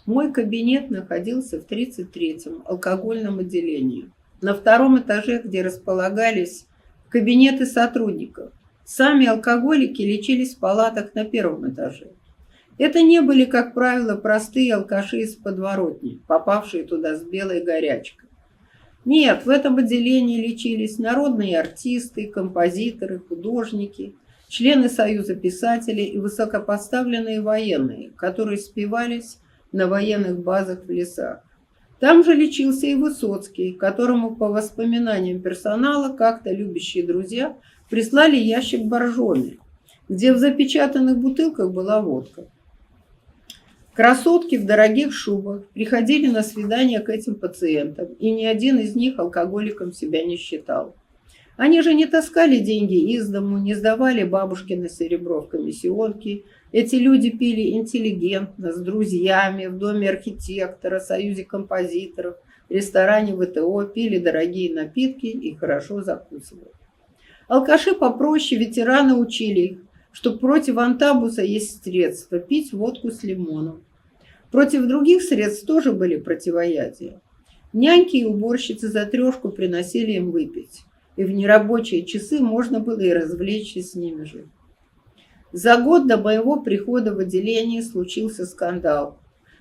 Мой кабинет находился в 33-м алкогольном отделении. На 2-м этаже, где располагались кабинеты сотрудников, Сами алкоголики лечились в палатах на первом этаже. Это не были, как правило, простые алкаши из подворотни, попавшие туда с белой горячкой. Нет, в этом отделении лечились народные артисты, композиторы, художники, члены Союза писателей и высокопоставленные военные, которые спивались на военных базах в лесах. Там же лечился и Высоцкий, которому, по воспоминаниям персонала, как-то любящие друзья прислали ящик боржоми, где в запечатанных бутылках была водка. Красотки в дорогих шубах приходили на свидания к этим пациентам, и ни один из них алкоголиком себя не считал. Они же не таскали деньги из дому, не сдавали бабушкино серебро в комиссионки. Эти люди пили интеллигентно, с друзьями, в доме архитектора, союзе композиторов, ресторане ВТО, пили дорогие напитки и хорошо закусывали. Алкаши попроще, ветераны учили их, что против антабуса есть средства – пить водку с лимоном. Против других средств тоже были противоядия. Няньки и уборщицы за трешку приносили им выпить, и в нерабочие часы можно было и развлечься с ними же. За год до моего прихода в отделение случился скандал.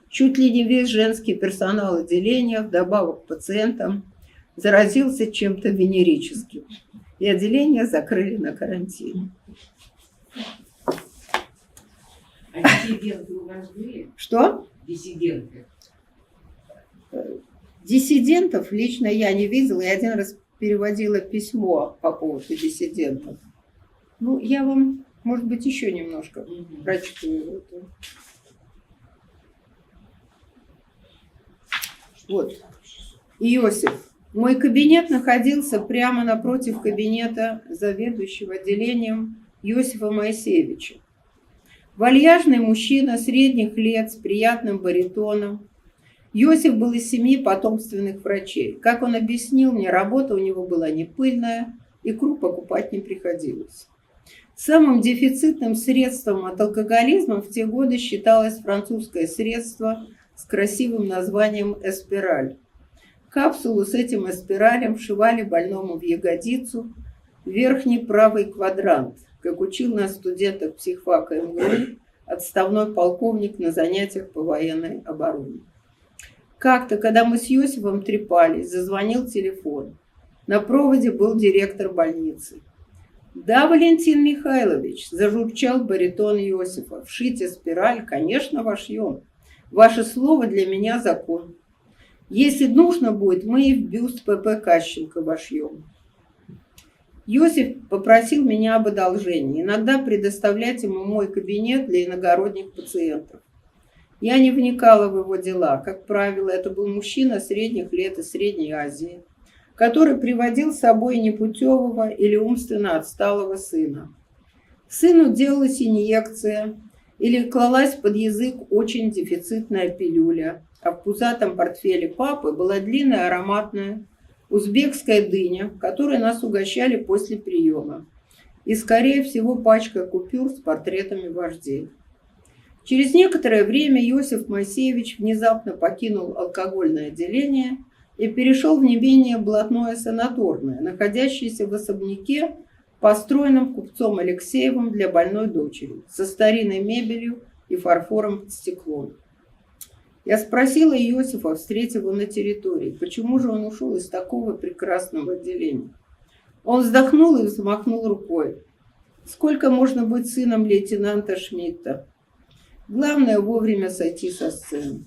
Чуть ли не весь женский персонал отделения, вдобавок к пациентам, заразился чем-то венерическим, и отделение закрыли на карантин. А диссиденты у вас были? Что? Диссиденты. Диссидентов лично я не видела. Я один раз переводила письмо по поводу диссидентов. Ну, я вам, может быть, еще немножко прочту это. Вот. Иосиф. Мой кабинет находился прямо напротив кабинета заведующего отделением Иосифа Моисеевича. Вальяжный мужчина средних лет с приятным баритоном. Иосиф был из семьи потомственных врачей. Как он объяснил мне, работа у него была не пыльная, икру покупать не приходилось. Самым дефицитным средством от алкоголизма в те годы считалось французское средство с красивым названием «эспираль». Капсулу с этим эспиралем вшивали больному в ягодицу верхний правый квадрант, как учил нас студентов психфака МГУ отставной полковник на занятиях по военной обороне. Как-то, когда мы с Иосифом трепались, зазвонил телефон. На проводе был директор больницы. «Да, Валентин Михайлович», – зажурчал баритон Иосифа, – «вшить спираль, конечно, вошьем. Ваше слово для меня закон. Если нужно будет, мы и в бюст ПП Кашченко вошьем». Иосиф попросил меня об одолжении, иногда предоставлять ему мой кабинет для иногородних пациентов. Я не вникала в его дела. Как правило, это был мужчина средних лет из Средней Азии, который приводил с собой непутевого или умственно отсталого сына. Сыну делалась инъекция или клалась под язык очень дефицитная пилюля, а в пузатом портфеле папы была длинная ароматная узбекская дыня, которой нас угощали после приема, и, скорее всего, пачка купюр с портретами вождей. Через некоторое время Иосиф Моисеевич внезапно покинул алкогольное отделение и перешел в не менее блатное санаторное, находящееся в особняке, построенном купцом Алексеевым для больной дочери, со старинной мебелью и фарфором под стеклом. Я спросила Иосифа, встретив его на территории, почему же он ушел из такого прекрасного отделения. Он вздохнул и взмахнул рукой. Сколько можно быть сыном лейтенанта Шмидта? Главное вовремя сойти со сцены.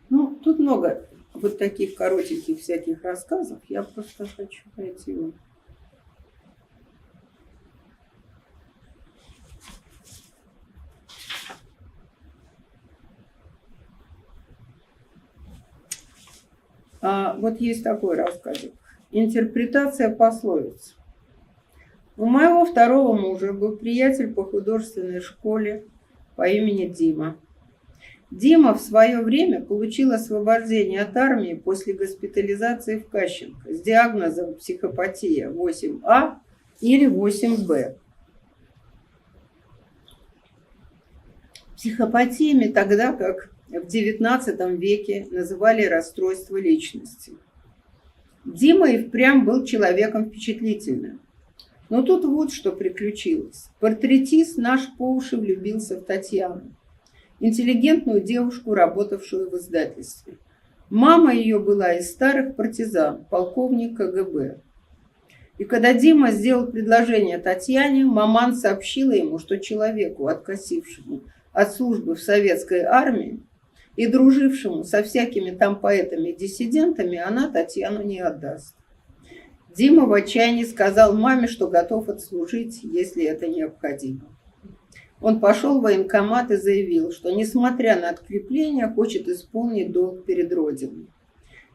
Ну, тут много вот таких коротеньких всяких рассказов. Я просто хочу найти его. Вот есть такой рассказик. Интерпретация пословиц. У моего второго мужа был приятель по художественной школе по имени Дима. Дима в свое время получил освобождение от армии после госпитализации в Кашchenko с диагнозом психопатия 8А или 8Б. Психопатиями тогда, как в XIX веке, называли расстройство личности. Дима и впрямь был человеком впечатлительным. Но тут вот что приключилось. Портретист наш по уши влюбился в Татьяну, интеллигентную девушку, работавшую в издательстве. Мама ее была из старых партизан, полковник КГБ. И когда Дима сделал предложение Татьяне, маман сообщила ему, что человеку, откосившему от службы в советской армии и дружившему со всякими там поэтами-диссидентами, она Татьяну не отдаст. Дима в отчаянии сказал маме, что готов отслужить, если это необходимо. Он пошел в военкомат и заявил, что, несмотря на открепление, хочет исполнить долг перед Родиной.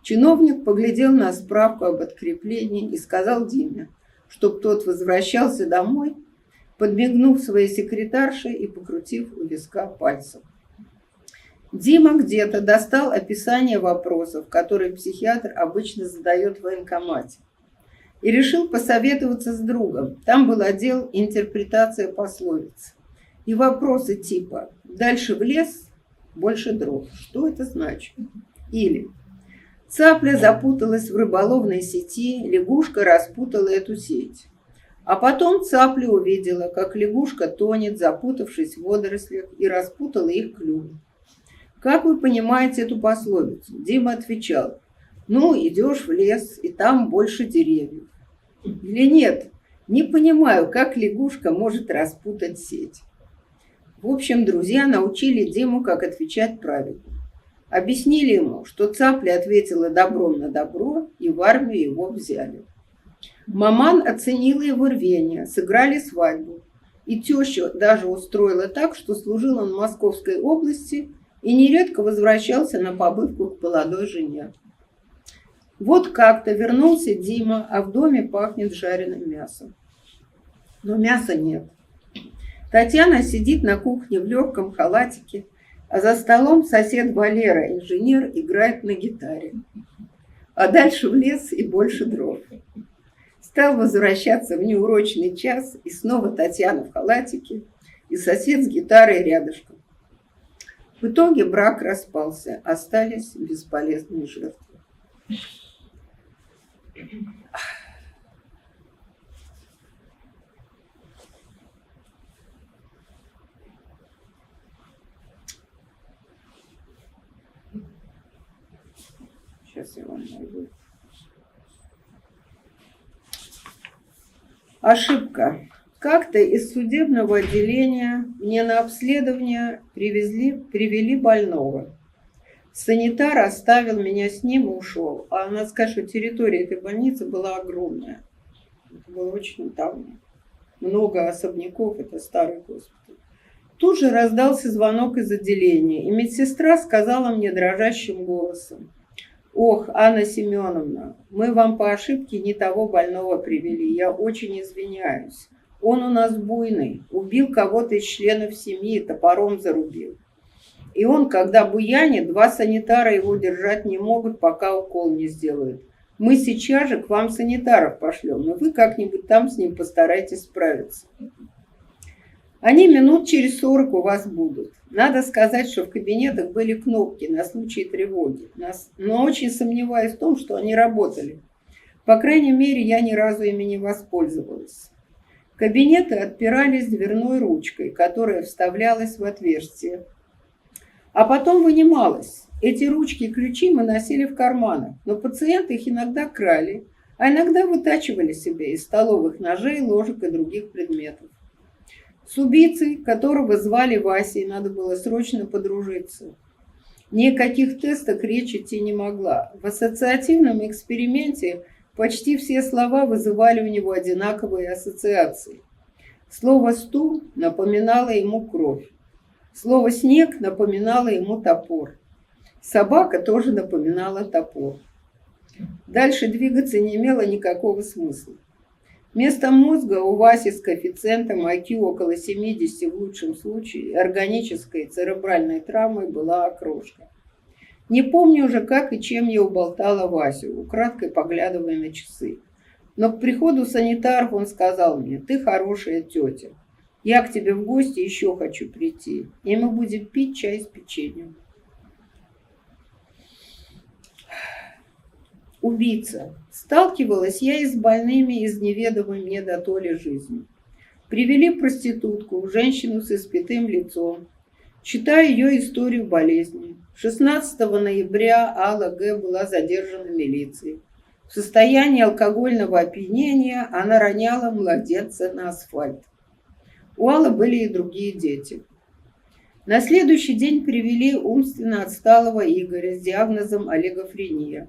Чиновник поглядел на справку об откреплении и сказал Диме, чтоб тот возвращался домой, подмигнув своей секретарше и покрутив у виска пальцем. Дима где-то достал описание вопросов, которые психиатр обычно задает в военкомате, и решил посоветоваться с другом. Там был отдел интерпретация пословиц. И вопросы типа «дальше в лес, больше дров». Что это значит? Или «цапля запуталась в рыболовной сети, лягушка распутала эту сеть». А потом цапля увидела, как лягушка тонет, запутавшись в водорослях, и распутала их клюв. Как вы понимаете эту пословицу? Дима отвечал: ну, идешь в лес, и там больше деревьев. Или нет? Не понимаю, как лягушка может распутать сеть. В общем, друзья научили Диму, как отвечать правильно. Объяснили ему, что цапля ответила добром на добро, и в армию его взяли. Маман оценила его рвение, сыграли свадьбу. И теща даже устроила так, что служил он в Московской области и нередко возвращался на побывку к молодой жене. Вот как-то вернулся Дима, а в доме пахнет жареным мясом. Но мяса нет. Татьяна сидит на кухне в легком халатике, а за столом сосед Валера, инженер, играет на гитаре. А дальше в лес и больше дров. Стал возвращаться в неурочный час, и снова Татьяна в халатике, и сосед с гитарой рядышком. В итоге брак распался, остались бесполезные жертвы. Сейчас я вам найду. Ошибка. Как-то из судебного отделения мне на обследование привели больного. Санитар оставил меня с ним и ушел. А надо сказать, что территория этой больницы была огромная. Это было очень там много особняков, это старый госпиталь. Тут же раздался звонок из отделения, и медсестра сказала мне дрожащим голосом: «Ох, Анна Семеновна, мы вам по ошибке не того больного привели, я очень извиняюсь. Он у нас буйный, убил кого-то из членов семьи, топором зарубил. И он, когда буянит, 2 санитара его держать не могут, пока укол не сделают. Мы сейчас же к вам санитаров пошлем, но вы как-нибудь там с ним постарайтесь справиться. Они минут через 40 у вас будут. Надо сказать, что в кабинетах были кнопки на случай тревоги, но очень сомневаюсь в том, что они работали. По крайней мере, я ни разу ими не воспользовалась. Кабинеты отпирались дверной ручкой, которая вставлялась в отверстие, а потом вынималась. Эти ручки и ключи мы носили в карманах, но пациенты их иногда крали, а иногда вытачивали себе из столовых ножей, ложек и других предметов. С убийцей, которого звали Васей, надо было срочно подружиться. Ни о каких тестах речь идти не могла. В ассоциативном эксперименте почти все слова вызывали у него одинаковые ассоциации. Слово «стул» напоминало ему кровь. Слово «снег» напоминало ему топор. Собака тоже напоминала топор. Дальше двигаться не имело никакого смысла. Вместо мозга у Васи с коэффициентом IQ около 70 в лучшем случае органической церебральной травмой была окрошка. Не помню уже, как и чем я уболтала Васю, украдкой поглядывая на часы. Но к приходу санитаров он сказал мне: «Ты хорошая тетя». Я к тебе в гости еще хочу прийти, и мы будем пить чай с печеньем. Убийца. Сталкивалась я и с больными из неведомой мне дотоле жизни. Привели проститутку, женщину с испитым лицом. Читаю ее историю болезни. 16 ноября Алла Г. была задержана милицией. В состоянии алкогольного опьянения она роняла младенца на асфальт. У Аллы были и другие дети. На следующий день привели умственно отсталого Игоря с диагнозом олигофрения.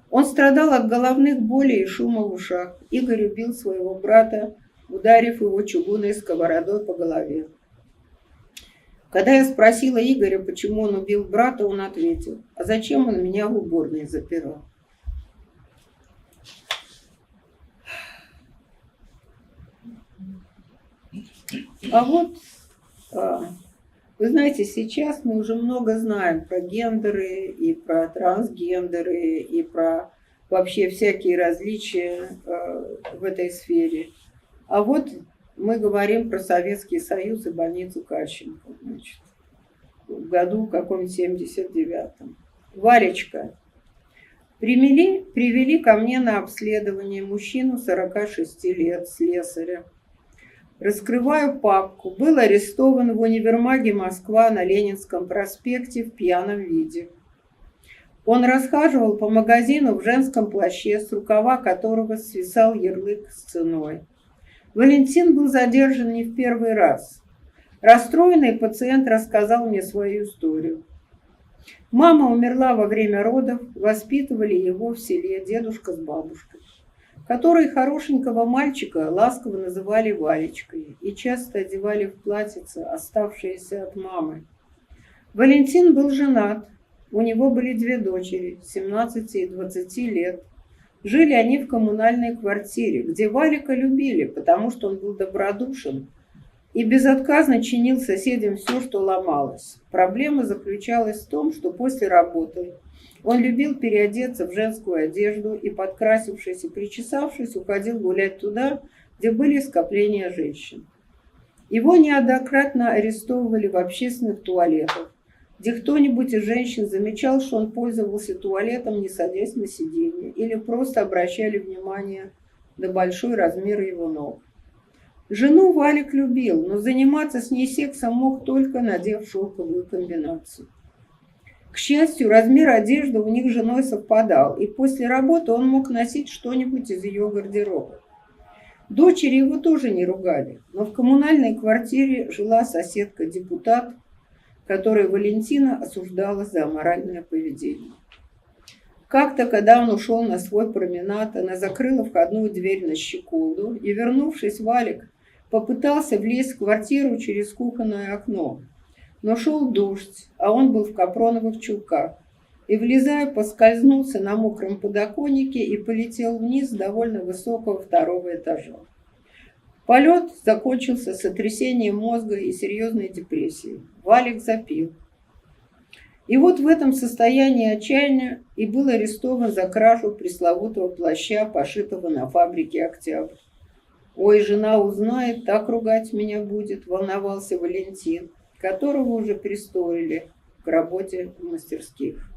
Он страдал от головных болей и шума в ушах. Игорь убил своего брата, ударив его чугунной сковородой по голове. Когда я спросила Игоря, почему он убил брата, он ответил: а зачем он меня в уборной запирал? А вот, вы знаете, сейчас мы уже много знаем про гендеры и про трансгендеры и про вообще всякие различия в этой сфере. А вот мы говорим про Советский Союз и больницу Кашchenko, значит, в году каком-нибудь 79-м. Валечка. Привели ко мне на обследование мужчину 46 лет, слесаря. Раскрываю папку. Был арестован в универмаге Москва на Ленинском проспекте в пьяном виде. Он расхаживал по магазину в женском плаще, с рукава которого свисал ярлык с ценой. Валентин был задержан не в первый раз. Расстроенный пациент рассказал мне свою историю. Мама умерла во время родов, воспитывали его в селе дедушка с бабушкой, которые хорошенького мальчика ласково называли Валечкой и часто одевали в платьице, оставшиеся от мамы. Валентин был женат, у него были 2 дочери, 17 и 20 лет. Жили они в коммунальной квартире, где Валика любили, потому что он был добродушен и безотказно чинил соседям все, что ломалось. Проблема заключалась в том, что после работы он любил переодеться в женскую одежду и, подкрасившись и причесавшись, уходил гулять туда, где были скопления женщин. Его неоднократно арестовывали в общественных туалетах, где кто-нибудь из женщин замечал, что он пользовался туалетом, не садясь на сиденье, или просто обращали внимание на большой размер его ног. Жену Валик любил, но заниматься с ней сексом мог только надев шелковую комбинацию. К счастью, размер одежды у них с женой совпадал, и после работы он мог носить что-нибудь из ее гардероба. Дочери его тоже не ругали, но в коммунальной квартире жила соседка-депутат, которая Валентина осуждала за аморальное поведение. Как-то, когда он ушел на свой променад, она закрыла входную дверь на щеколду, и, вернувшись, Валик попытался влезть в квартиру через кухонное окно. Но шел дождь, а он был в капроновых чулках, и, влезая, поскользнулся на мокром подоконнике и полетел вниз с довольно высокого 2-го этажа. Полет закончился сотрясением мозга и серьезной депрессией. Валик запил. И вот в этом состоянии отчаяния и был арестован за кражу пресловутого плаща, пошитого на фабрике «Октябрь». «Ой, жена узнает, так ругать меня будет», — волновался Валентин, которого уже пристроили к работе в мастерских.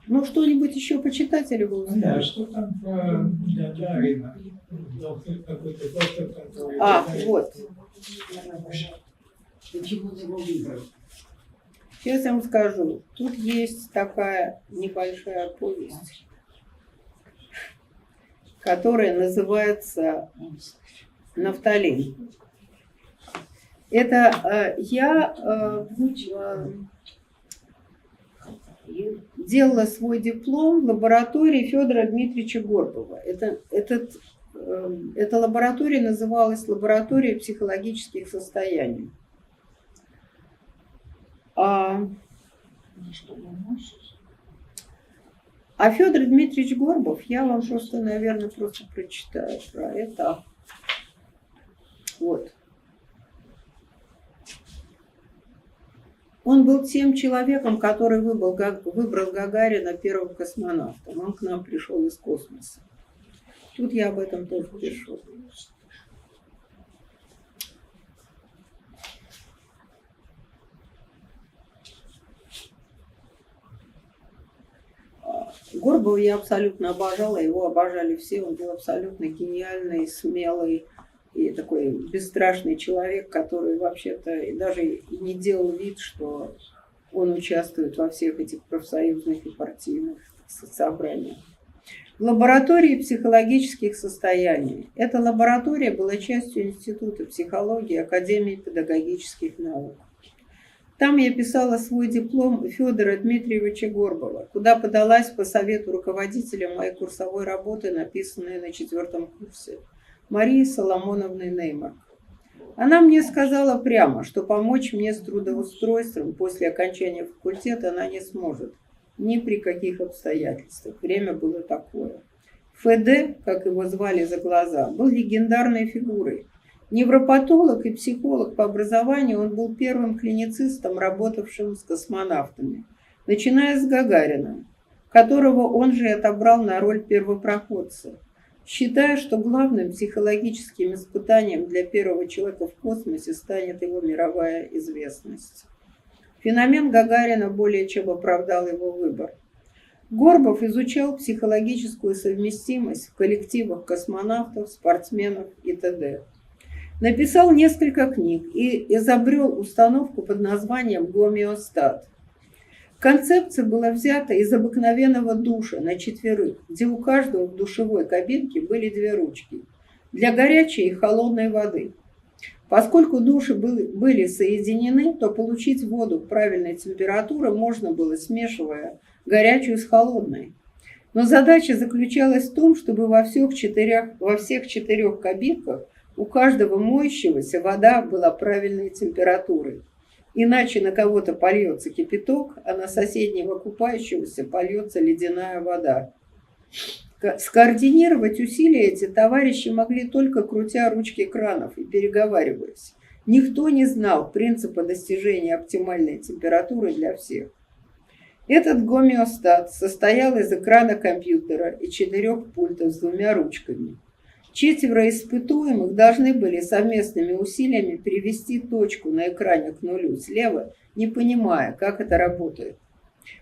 Ну, что-нибудь еще почитать или вы узнаете? Да, что там про Гагарина? Какой-то доктор, который... Вот. Сейчас я вам скажу. Тут есть такая небольшая повесть, которая называется «Нафталин». Это я делала свой диплом в лаборатории Fyodora Dmitrievich Gorbova. Эта лаборатория называлась «Лаборатория психологических состояний». А Fyodor Dmitrievich Gorbov, я вам просто, наверное, прочитаю про это. Вот. Он был тем человеком, который выбрал Гагарина первым космонавтом. Он к нам пришел из космоса. Тут я об этом тоже пишу. Горбова я абсолютно обожала, его обожали все, он был абсолютно гениальный, смелый и такой бесстрашный человек, который вообще-то даже и не делал вид, что он участвует во всех этих профсоюзных и партийных собраниях. Лаборатории психологических состояний. Эта лаборатория была частью Института психологии Академии педагогических наук. Там я писала свой диплом Федора Дмитриевича Горбова, куда подалась по совету руководителя моей курсовой работы, написанной на 4-м курсе, Марии Соломоновны Неймарк. Она мне сказала прямо, что помочь мне с трудоустройством после окончания факультета она не сможет. Ни при каких обстоятельствах. Время было такое. ФД, как его звали за глаза, был легендарной фигурой. Невропатолог и психолог по образованию, он был первым клиницистом, работавшим с космонавтами, начиная с Гагарина, которого он же отобрал на роль первопроходца, считая, что главным психологическим испытанием для первого человека в космосе станет его мировая известность. Феномен Гагарина более чем оправдал его выбор. Горбов изучал психологическую совместимость в коллективах космонавтов, спортсменов и т.д. Написал несколько книг и изобрел установку под названием «гомеостат». Концепция была взята из обыкновенного душа на 4, где у каждого в душевой кабинке были 2 ручки для горячей и холодной воды. Поскольку души были соединены, то получить воду правильной температуры можно было, смешивая горячую с холодной. Но задача заключалась в том, чтобы во всех 4 кабинках у каждого моющегося вода была правильной температуры. Иначе на кого-то польется кипяток, а на соседнего купающегося польется ледяная вода. Скоординировать усилия эти товарищи могли только крутя ручки кранов и переговариваясь. Никто не знал принципа достижения оптимальной температуры для всех. Этот гомеостат состоял из экрана компьютера и 4 пультов с 2 ручками. 4 испытуемых должны были совместными усилиями перевести точку на экране к нулю слева, не понимая, как это работает.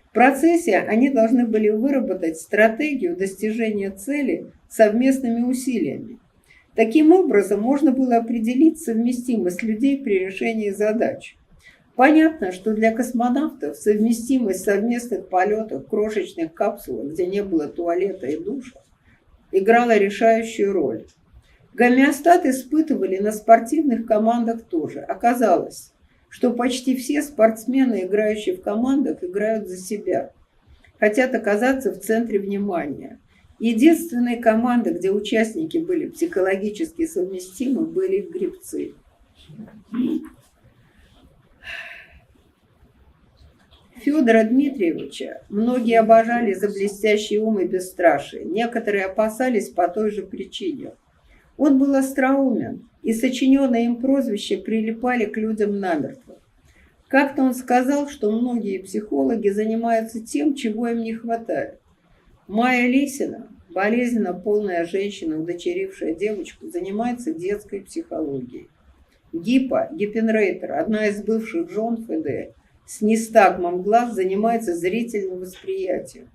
В процессе они должны были выработать стратегию достижения цели совместными усилиями. Таким образом, можно было определить совместимость людей при решении задач. Понятно, что для космонавтов совместимость совместных полетов в крошечных капсулах, где не было туалета и душа, играла решающую роль. Гомеостат испытывали на спортивных командах тоже. Оказалось, что почти все спортсмены, играющие в командах, играют за себя, хотят оказаться в центре внимания. Единственной командой, где участники были психологически совместимы, были гребцы. Федора Дмитриевича многие обожали за блестящий ум и бесстрашие, некоторые опасались по той же причине. Он был остроумен, и сочиненные им прозвища прилипали к людям намертво. Как-то он сказал, что многие психологи занимаются тем, чего им не хватает. Майя Лисина, болезненно полная женщина, удочерившая девочку, занимается детской психологией. Гиппа Гиппенрейтер, одна из бывших жен ФД, с нестагмом глаз занимается зрительным восприятием.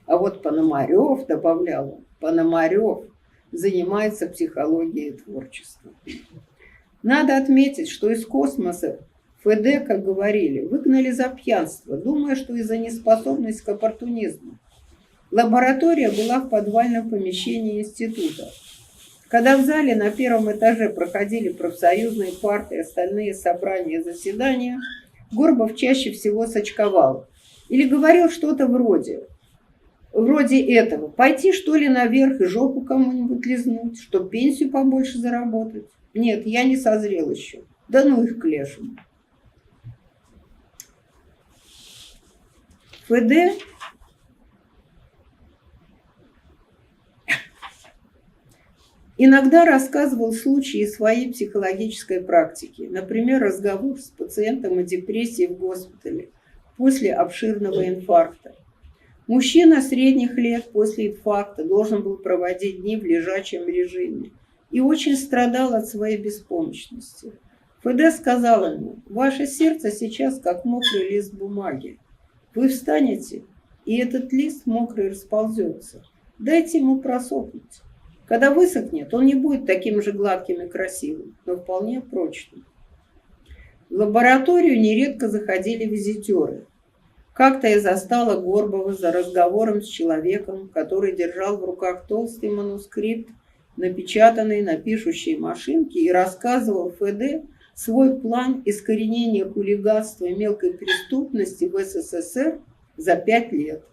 А вот Пономарев, добавлял он, Пономарев занимается психологией творчества. Надо отметить, что из космоса ФД, как говорили, выгнали за пьянство, думая, что из-за неспособности к оппортунизму. Лаборатория была в подвальном помещении института. Когда в зале на 1-м этаже проходили профсоюзные парты и остальные собрания и заседания, Горбов чаще всего сочковал или говорил что-то вроде этого: пойти что ли наверх и жопу кому-нибудь лизнуть, чтоб пенсию побольше заработать. Нет, я не созрел еще. Да ну их к лешему. ФД иногда рассказывал случаи из своей психологической практики. Например, разговор с пациентом о депрессии в госпитале после обширного инфаркта. Мужчина средних лет после инфаркта должен был проводить дни в лежачем режиме и очень страдал от своей беспомощности. ФД сказал ему: «Ваше сердце сейчас как мокрый лист бумаги. Вы встанете, и этот лист мокрый расползется. Дайте ему просохнуть. Когда высохнет, он не будет таким же гладким и красивым, но вполне прочным». В лабораторию нередко заходили визитеры. Как-то я застала Горбова за разговором с человеком, который держал в руках толстый манускрипт, напечатанный на пишущей машинке, и рассказывал ФД свой план искоренения хулиганства и мелкой преступности в СССР за 5 лет.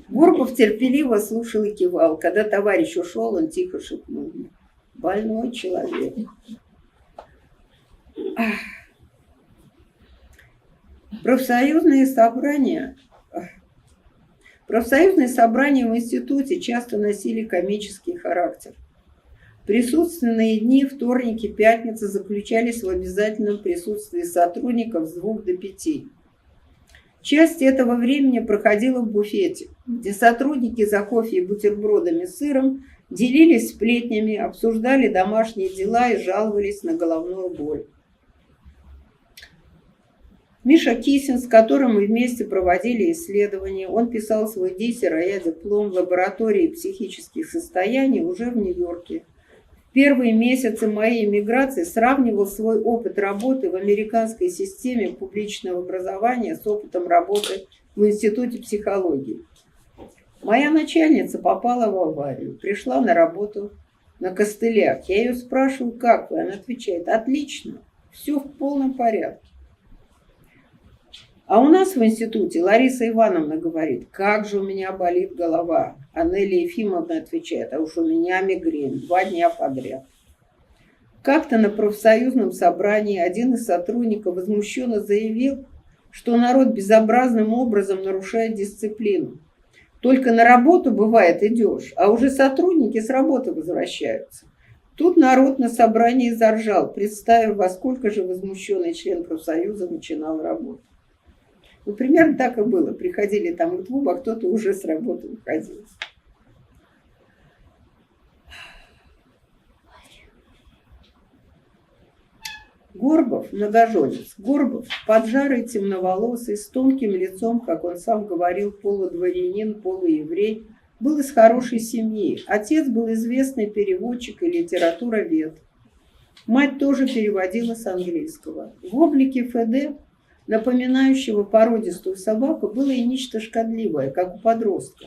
Горбов терпеливо слушал и кивал. Когда товарищ ушел, он тихо шепнул мне: «Больной человек». Профсоюзные собрания в институте часто носили комический характер. Присутственные дни, вторники, пятницы заключались в обязательном присутствии сотрудников с 2 до 5. Часть этого времени проходила в буфете, где сотрудники за кофе и бутербродами с сыром делились сплетнями, обсуждали домашние дела и жаловались на головную боль. Миша Кисин, с которым мы вместе проводили исследования, он писал свой диссер, а я диплом в лаборатории психических состояний уже в Нью-Йорке. В первые месяцы моей эмиграции сравнивал свой опыт работы в американской системе публичного образования с опытом работы в Институте психологии. Моя начальница попала в аварию, пришла на работу на костылях. Я ее спрашиваю: «Как вы?» Она отвечает: «Отлично, все в полном порядке». А у нас в институте Лариса Ивановна говорит: «Как же у меня болит голова». А Нелли Ефимовна отвечает: «А уж у меня мигрень 2 дня подряд». Как-то на профсоюзном собрании один из сотрудников возмущенно заявил, что народ безобразным образом нарушает дисциплину. Только на работу, бывает, идешь, а уже сотрудники с работы возвращаются. Тут народ на собрании заржал, представив, во сколько же возмущенный член профсоюза начинал работу. Ну, примерно так и было. Приходили там к 2, а кто-то уже с работы уходил. Горбов, многоженец. Горбов, поджарый, темноволосый, с тонким лицом, как он сам говорил, полудворянин, полуеврей, был из хорошей семьи. Отец был известный переводчик и литературовед. Мать тоже переводила с английского. В облике ФД, напоминающего породистую собаку, было и нечто шкодливое, как у подростка.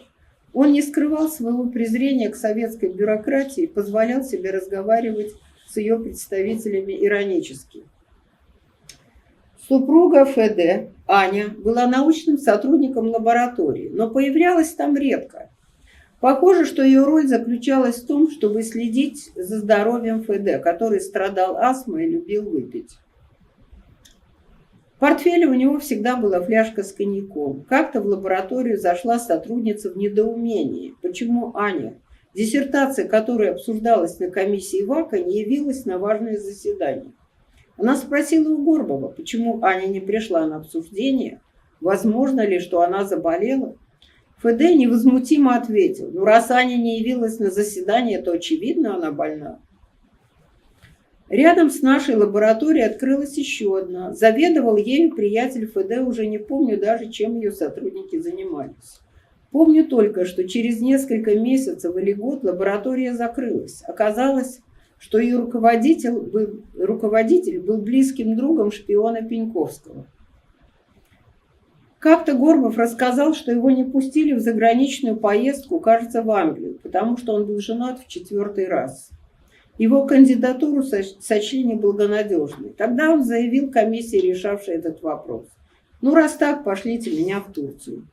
Он не скрывал своего презрения к советской бюрократии и позволял себе разговаривать с ее представителями иронически. Супруга ФД, Аня, была научным сотрудником лаборатории, но появлялась там редко. Похоже, что ее роль заключалась в том, чтобы следить за здоровьем ФД, который страдал астмой и любил выпить. В портфеле у него всегда была фляжка с коньяком. Как-то в лабораторию зашла сотрудница в недоумении, почему Аня, диссертация которой обсуждалась на комиссии ВАКа, не явилась на важное заседание. Она спросила у Горбова, почему Аня не пришла на обсуждение, возможно ли, что она заболела. ФД невозмутимо ответил: «Ну, раз Аня не явилась на заседание, то, очевидно, она больна». Рядом с нашей лабораторией открылась еще одна. Заведовал ею приятель ФД, уже не помню даже, чем ее сотрудники занимались. Помню только, что через несколько месяцев или год лаборатория закрылась. Оказалось, что ее руководитель был близким другом шпиона Пеньковского. Как-то Горбов рассказал, что его не пустили в заграничную поездку, кажется, в Англию, потому что он был женат в 4-й раз. Его кандидатуру сочли неблагонадежной. Тогда он заявил комиссии, решавшей этот вопрос: «Ну, раз так, пошлите меня в Турцию».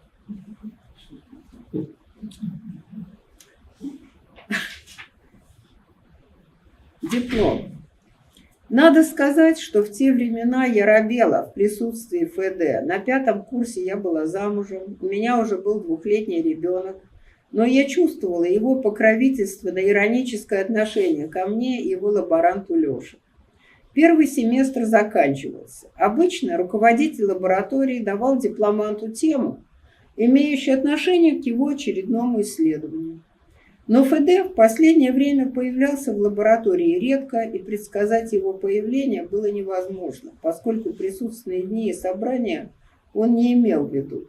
Диплом. Надо сказать, что в те времена я робела в присутствии ФД. На 5-м курсе я была замужем, у меня уже был 2-летний ребенок, но я чувствовала его покровительственное ироническое отношение ко мне и его лаборанту Леше. 1-й семестр заканчивался. Обычно руководитель лаборатории давал дипломанту тему, имеющий отношение к его очередному исследованию. Но ФД в последнее время появлялся в лаборатории редко, и предсказать его появление было невозможно, поскольку присутственные дни и собрания он не имел в виду.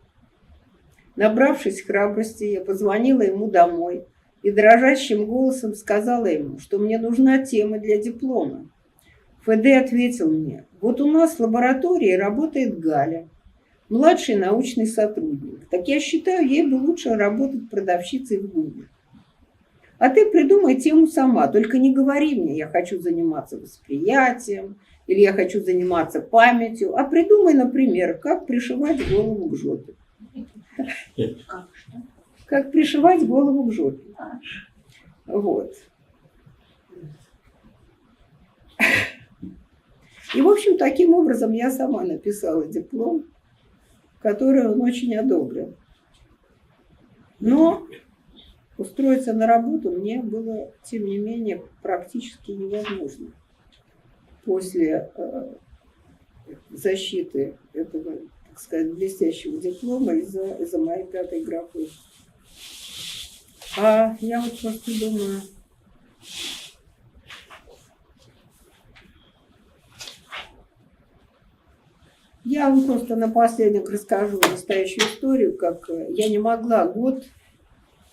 Набравшись храбрости, я позвонила ему домой и дрожащим голосом сказала ему, что мне нужна тема для диплома. ФД ответил мне: вот у нас в лаборатории работает Галя, младший научный сотрудник. Так я считаю, ей бы лучше работать продавщицей в Гуме. А ты придумай тему сама, только не говори мне, я хочу заниматься восприятием или я хочу заниматься памятью, а придумай, например, как пришивать голову к жопе. Как пришивать голову к жопе. Вот. И, в общем, таким образом я сама написала диплом, который он очень одобрил. Но устроиться на работу мне было, тем не менее, практически невозможно. После защиты этого, так сказать, блестящего диплома из-за моей пятой графы. А я вот просто думаю, я вам просто напоследок расскажу настоящую историю, как я не могла год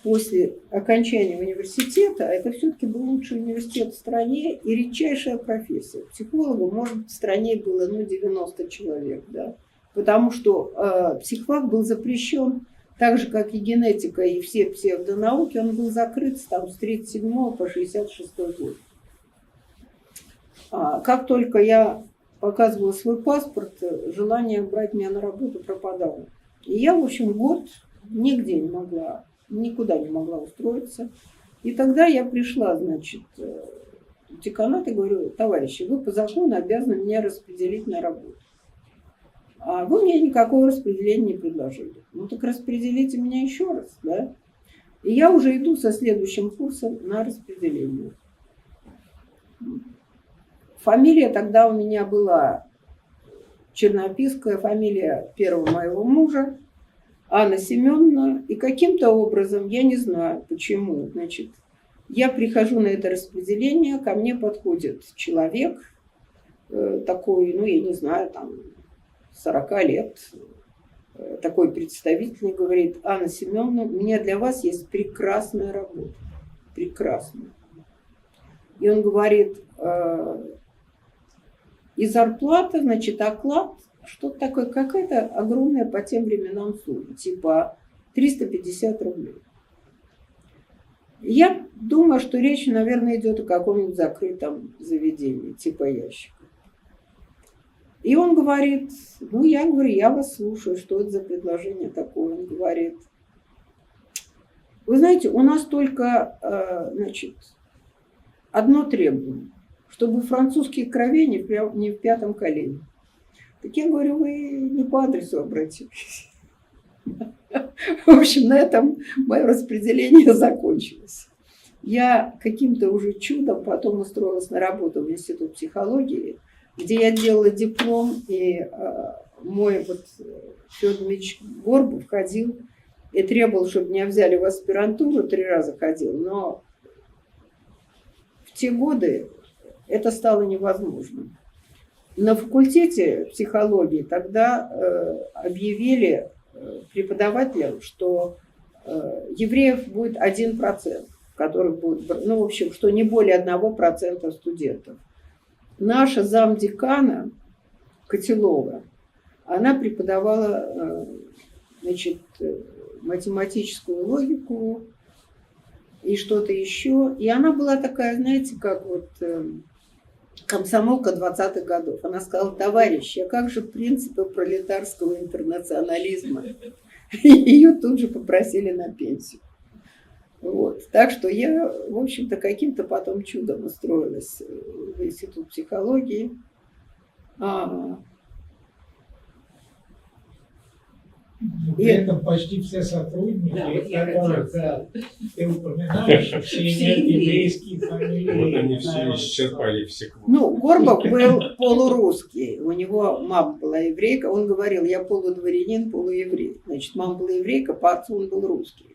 после окончания университета, а это все-таки был лучший университет в стране и редчайшая профессия. Психологу, может быть, в стране было 90 человек, да, потому что психфак был запрещен, так же, как и генетика и все псевдонауки, он был закрыт там, с 1937 по 1966 год. Как только я показывала свой паспорт, желание брать меня на работу пропадало. И я, в общем, год нигде не могла, никуда не могла устроиться. И тогда я пришла, значит, в деканат и говорю: товарищи, вы по закону обязаны меня распределить на работу. А вы мне никакого распределения не предложили. Ну так распределите меня еще раз, да? И я уже иду со следующим курсом на распределение. Фамилия тогда у меня была чернописская, фамилия первого моего мужа, Анна Семеновна. И каким-то образом, я не знаю почему, значит, я прихожу на это распределение, ко мне подходит человек, такой, ну я не знаю, там 40 лет, такой представительный, говорит: Анна Семеновна, у меня для вас есть прекрасная работа, прекрасная. И он говорит: и зарплата, значит, оклад, что-то такое, какая-то огромная по тем временам сумма, типа 350 рублей. Я думаю, что речь, наверное, идет о каком-нибудь закрытом заведении, типа ящика. И он говорит: ну, я говорю, я вас слушаю, что это за предложение такое? Он говорит: вы знаете, у нас только, значит, одно требование, чтобы французские крови не в пятом колене. Так я говорю: вы не по адресу обратились. В общем, на этом мое распределение закончилось. Я каким-то уже чудом потом устроилась на работу в Институт психологии, где я делала диплом, и мой вот Fyodor Dmitrievich Gorbov ходил и требовал, чтобы меня взяли в аспирантуру, 3 раза ходил, но в те годы это стало невозможным. На факультете психологии тогда объявили преподавателям, что евреев будет 1%, которых будет, ну, в общем, что не более 1% студентов. Наша замдекана Котелова, она преподавала, значит, математическую логику и что-то еще. И она была такая, знаете, как вот комсомолка 20-х годов. Она сказала: товарищи, а как же принципы пролетарского интернационализма? И ее тут же попросили на пенсию. Вот. Так что я, в общем-то, каким-то потом чудом устроилась в Институт психологии. При этом почти все сотрудники, которых ты упоминаешь, все имеют еврейские фамилии. Вот они все исчерпали все квоты. Ну, Горбов был полурусский. У него мама была еврейка. Он говорил, я полудворянин, полуеврей. Значит, мама была еврейка, по отцу он был русский.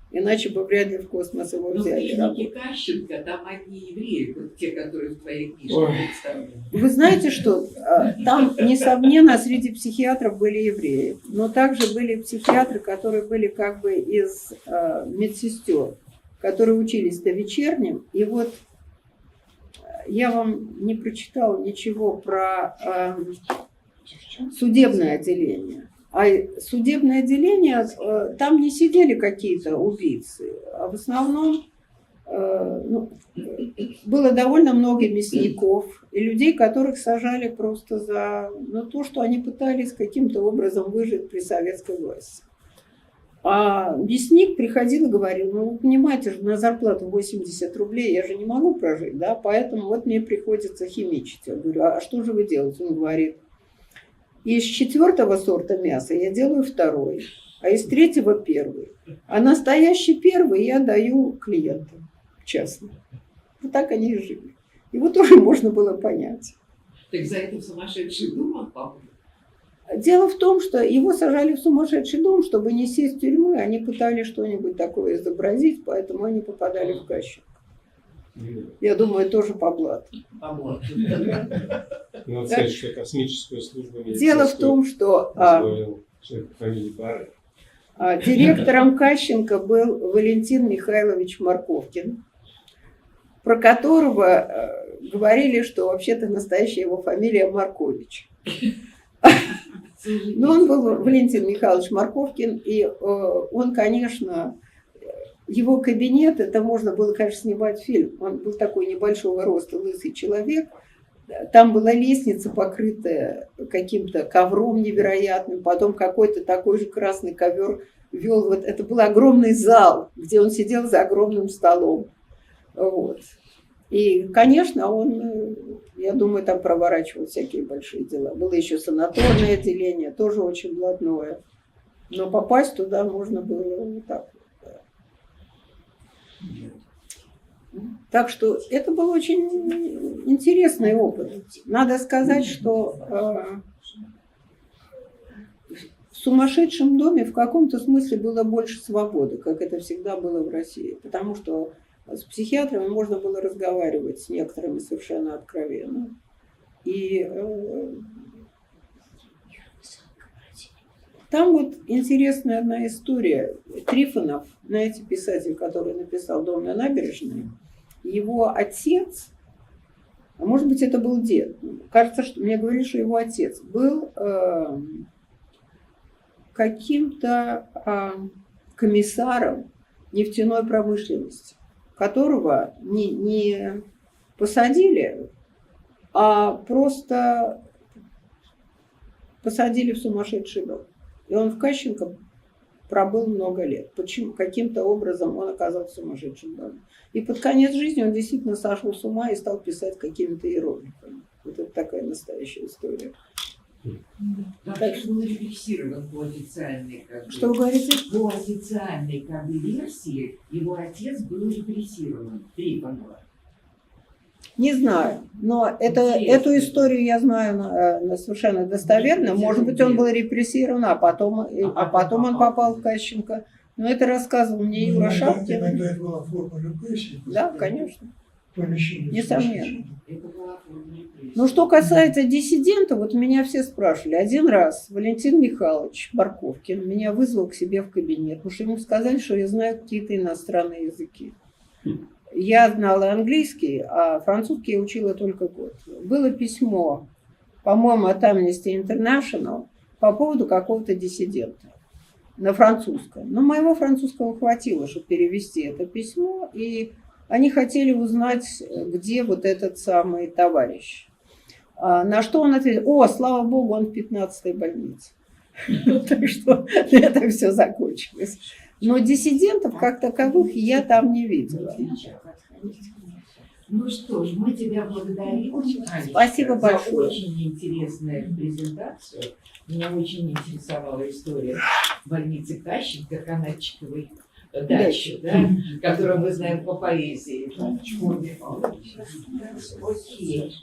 Иначе бы вряд ли в космос его Но взяли. книжники Кашченко, там одни евреи, вот те, которые в твоей книжке представлены. Вы знаете, что там, несомненно, среди психиатров были евреи, но также были психиатры, которые были как бы из медсестер, которые учились на вечернем. И вот я вам не прочитала ничего про судебное отделение. А судебное отделение, там не сидели какие-то убийцы, а в основном было довольно много мясников и людей, которых сажали просто за то, что они пытались каким-то образом выжить при советской власти. А мясник приходил и говорил, ну вы понимаете же, на зарплату 80 рублей я же не могу прожить, да, поэтому вот мне приходится химичить. Я говорю, а что же вы делаете? Он говорит, из 4-го сорта мяса я делаю 2-й, а из 3-го 1-й. А настоящий 1-й я даю клиентам частным. Вот так они и жили. Его тоже можно было понять. Так за это в сумасшедший дом он попал? Дело в том, что его сажали в сумасшедший дом, чтобы не сесть в тюрьму, они пытались что-нибудь такое изобразить, поэтому они попадали в Кащенко. Я думаю, тоже по блату. По блату. Ну, вот сказать, что космическую службу Дело в том, что фамилии пары. директором Кащенко был Валентин Михайлович Морковкин, про которого говорили, что вообще-то настоящая его фамилия Маркович. Но он был Валентин Михайлович Морковкин, и он, конечно, его кабинет, это можно было, конечно, снимать фильм. Он был такой небольшого роста, лысый человек. Там была лестница, покрытая каким-то ковром невероятным, потом какой-то такой же красный ковер вел. Вот это был огромный зал, где он сидел за огромным столом. Вот. И, конечно, он, я думаю, там проворачивал всякие большие дела. Было еще санаторное отделение, тоже очень блатное. Но попасть туда можно было вот так. Так что это был очень интересный опыт. Надо сказать, что в сумасшедшем доме в каком-то смысле было больше свободы, как это всегда было в России. Потому что с психиатрами можно было разговаривать с некоторыми совершенно откровенно. И там вот интересная одна история. Трифонов, знаете, писатель, который написал «Дом на набережной», его отец, а может быть, это был дед, кажется, что мне говорили, что его отец был каким-то комиссаром нефтяной промышленности, которого не посадили, а просто посадили в сумасшедший дом. И он в Кащенко пробыл много лет. Почему? Каким-то образом он оказался в сумасшедшем доме. И под конец жизни он действительно сошел с ума и стал писать какими-то иероглифами. Вот это такая настоящая история. Так что был репрессирован по официальной, Что вы говорите? По официальной версии его отец был репрессирован. Трифонова. Не знаю, но эту историю я знаю совершенно достоверно. Может быть, он был репрессирован, а потом он попал в Кащенко. Но это рассказывал мне Юра Шапкин. Иногда это была форма репрессий. Да, конечно. Несомненно. Это была форма репрессий. Ну, что касается диссидентов, вот меня все спрашивали. Один раз Валентин Михайлович Барковкин меня вызвал к себе в кабинет, потому что ему сказали, что я знаю какие-то иностранные языки. Я знала английский, а французский я учила только год. Было письмо, по-моему, от Amnesty International по поводу какого-то диссидента на французском. Но моего французского хватило, чтобы перевести это письмо, и они хотели узнать, где вот этот самый товарищ. На что он ответил: слава богу, он в 15-й больнице. Так что это все закончилось. Но диссидентов как таковых я там не видела. Ну что ж, мы тебя благодарим, Анечка, Спасибо за большое. очень интересную презентацию. Меня очень интересовала история больницы Кащенко, Канадчиковой дачи, да, которую мы знаем по поэзии. Окей.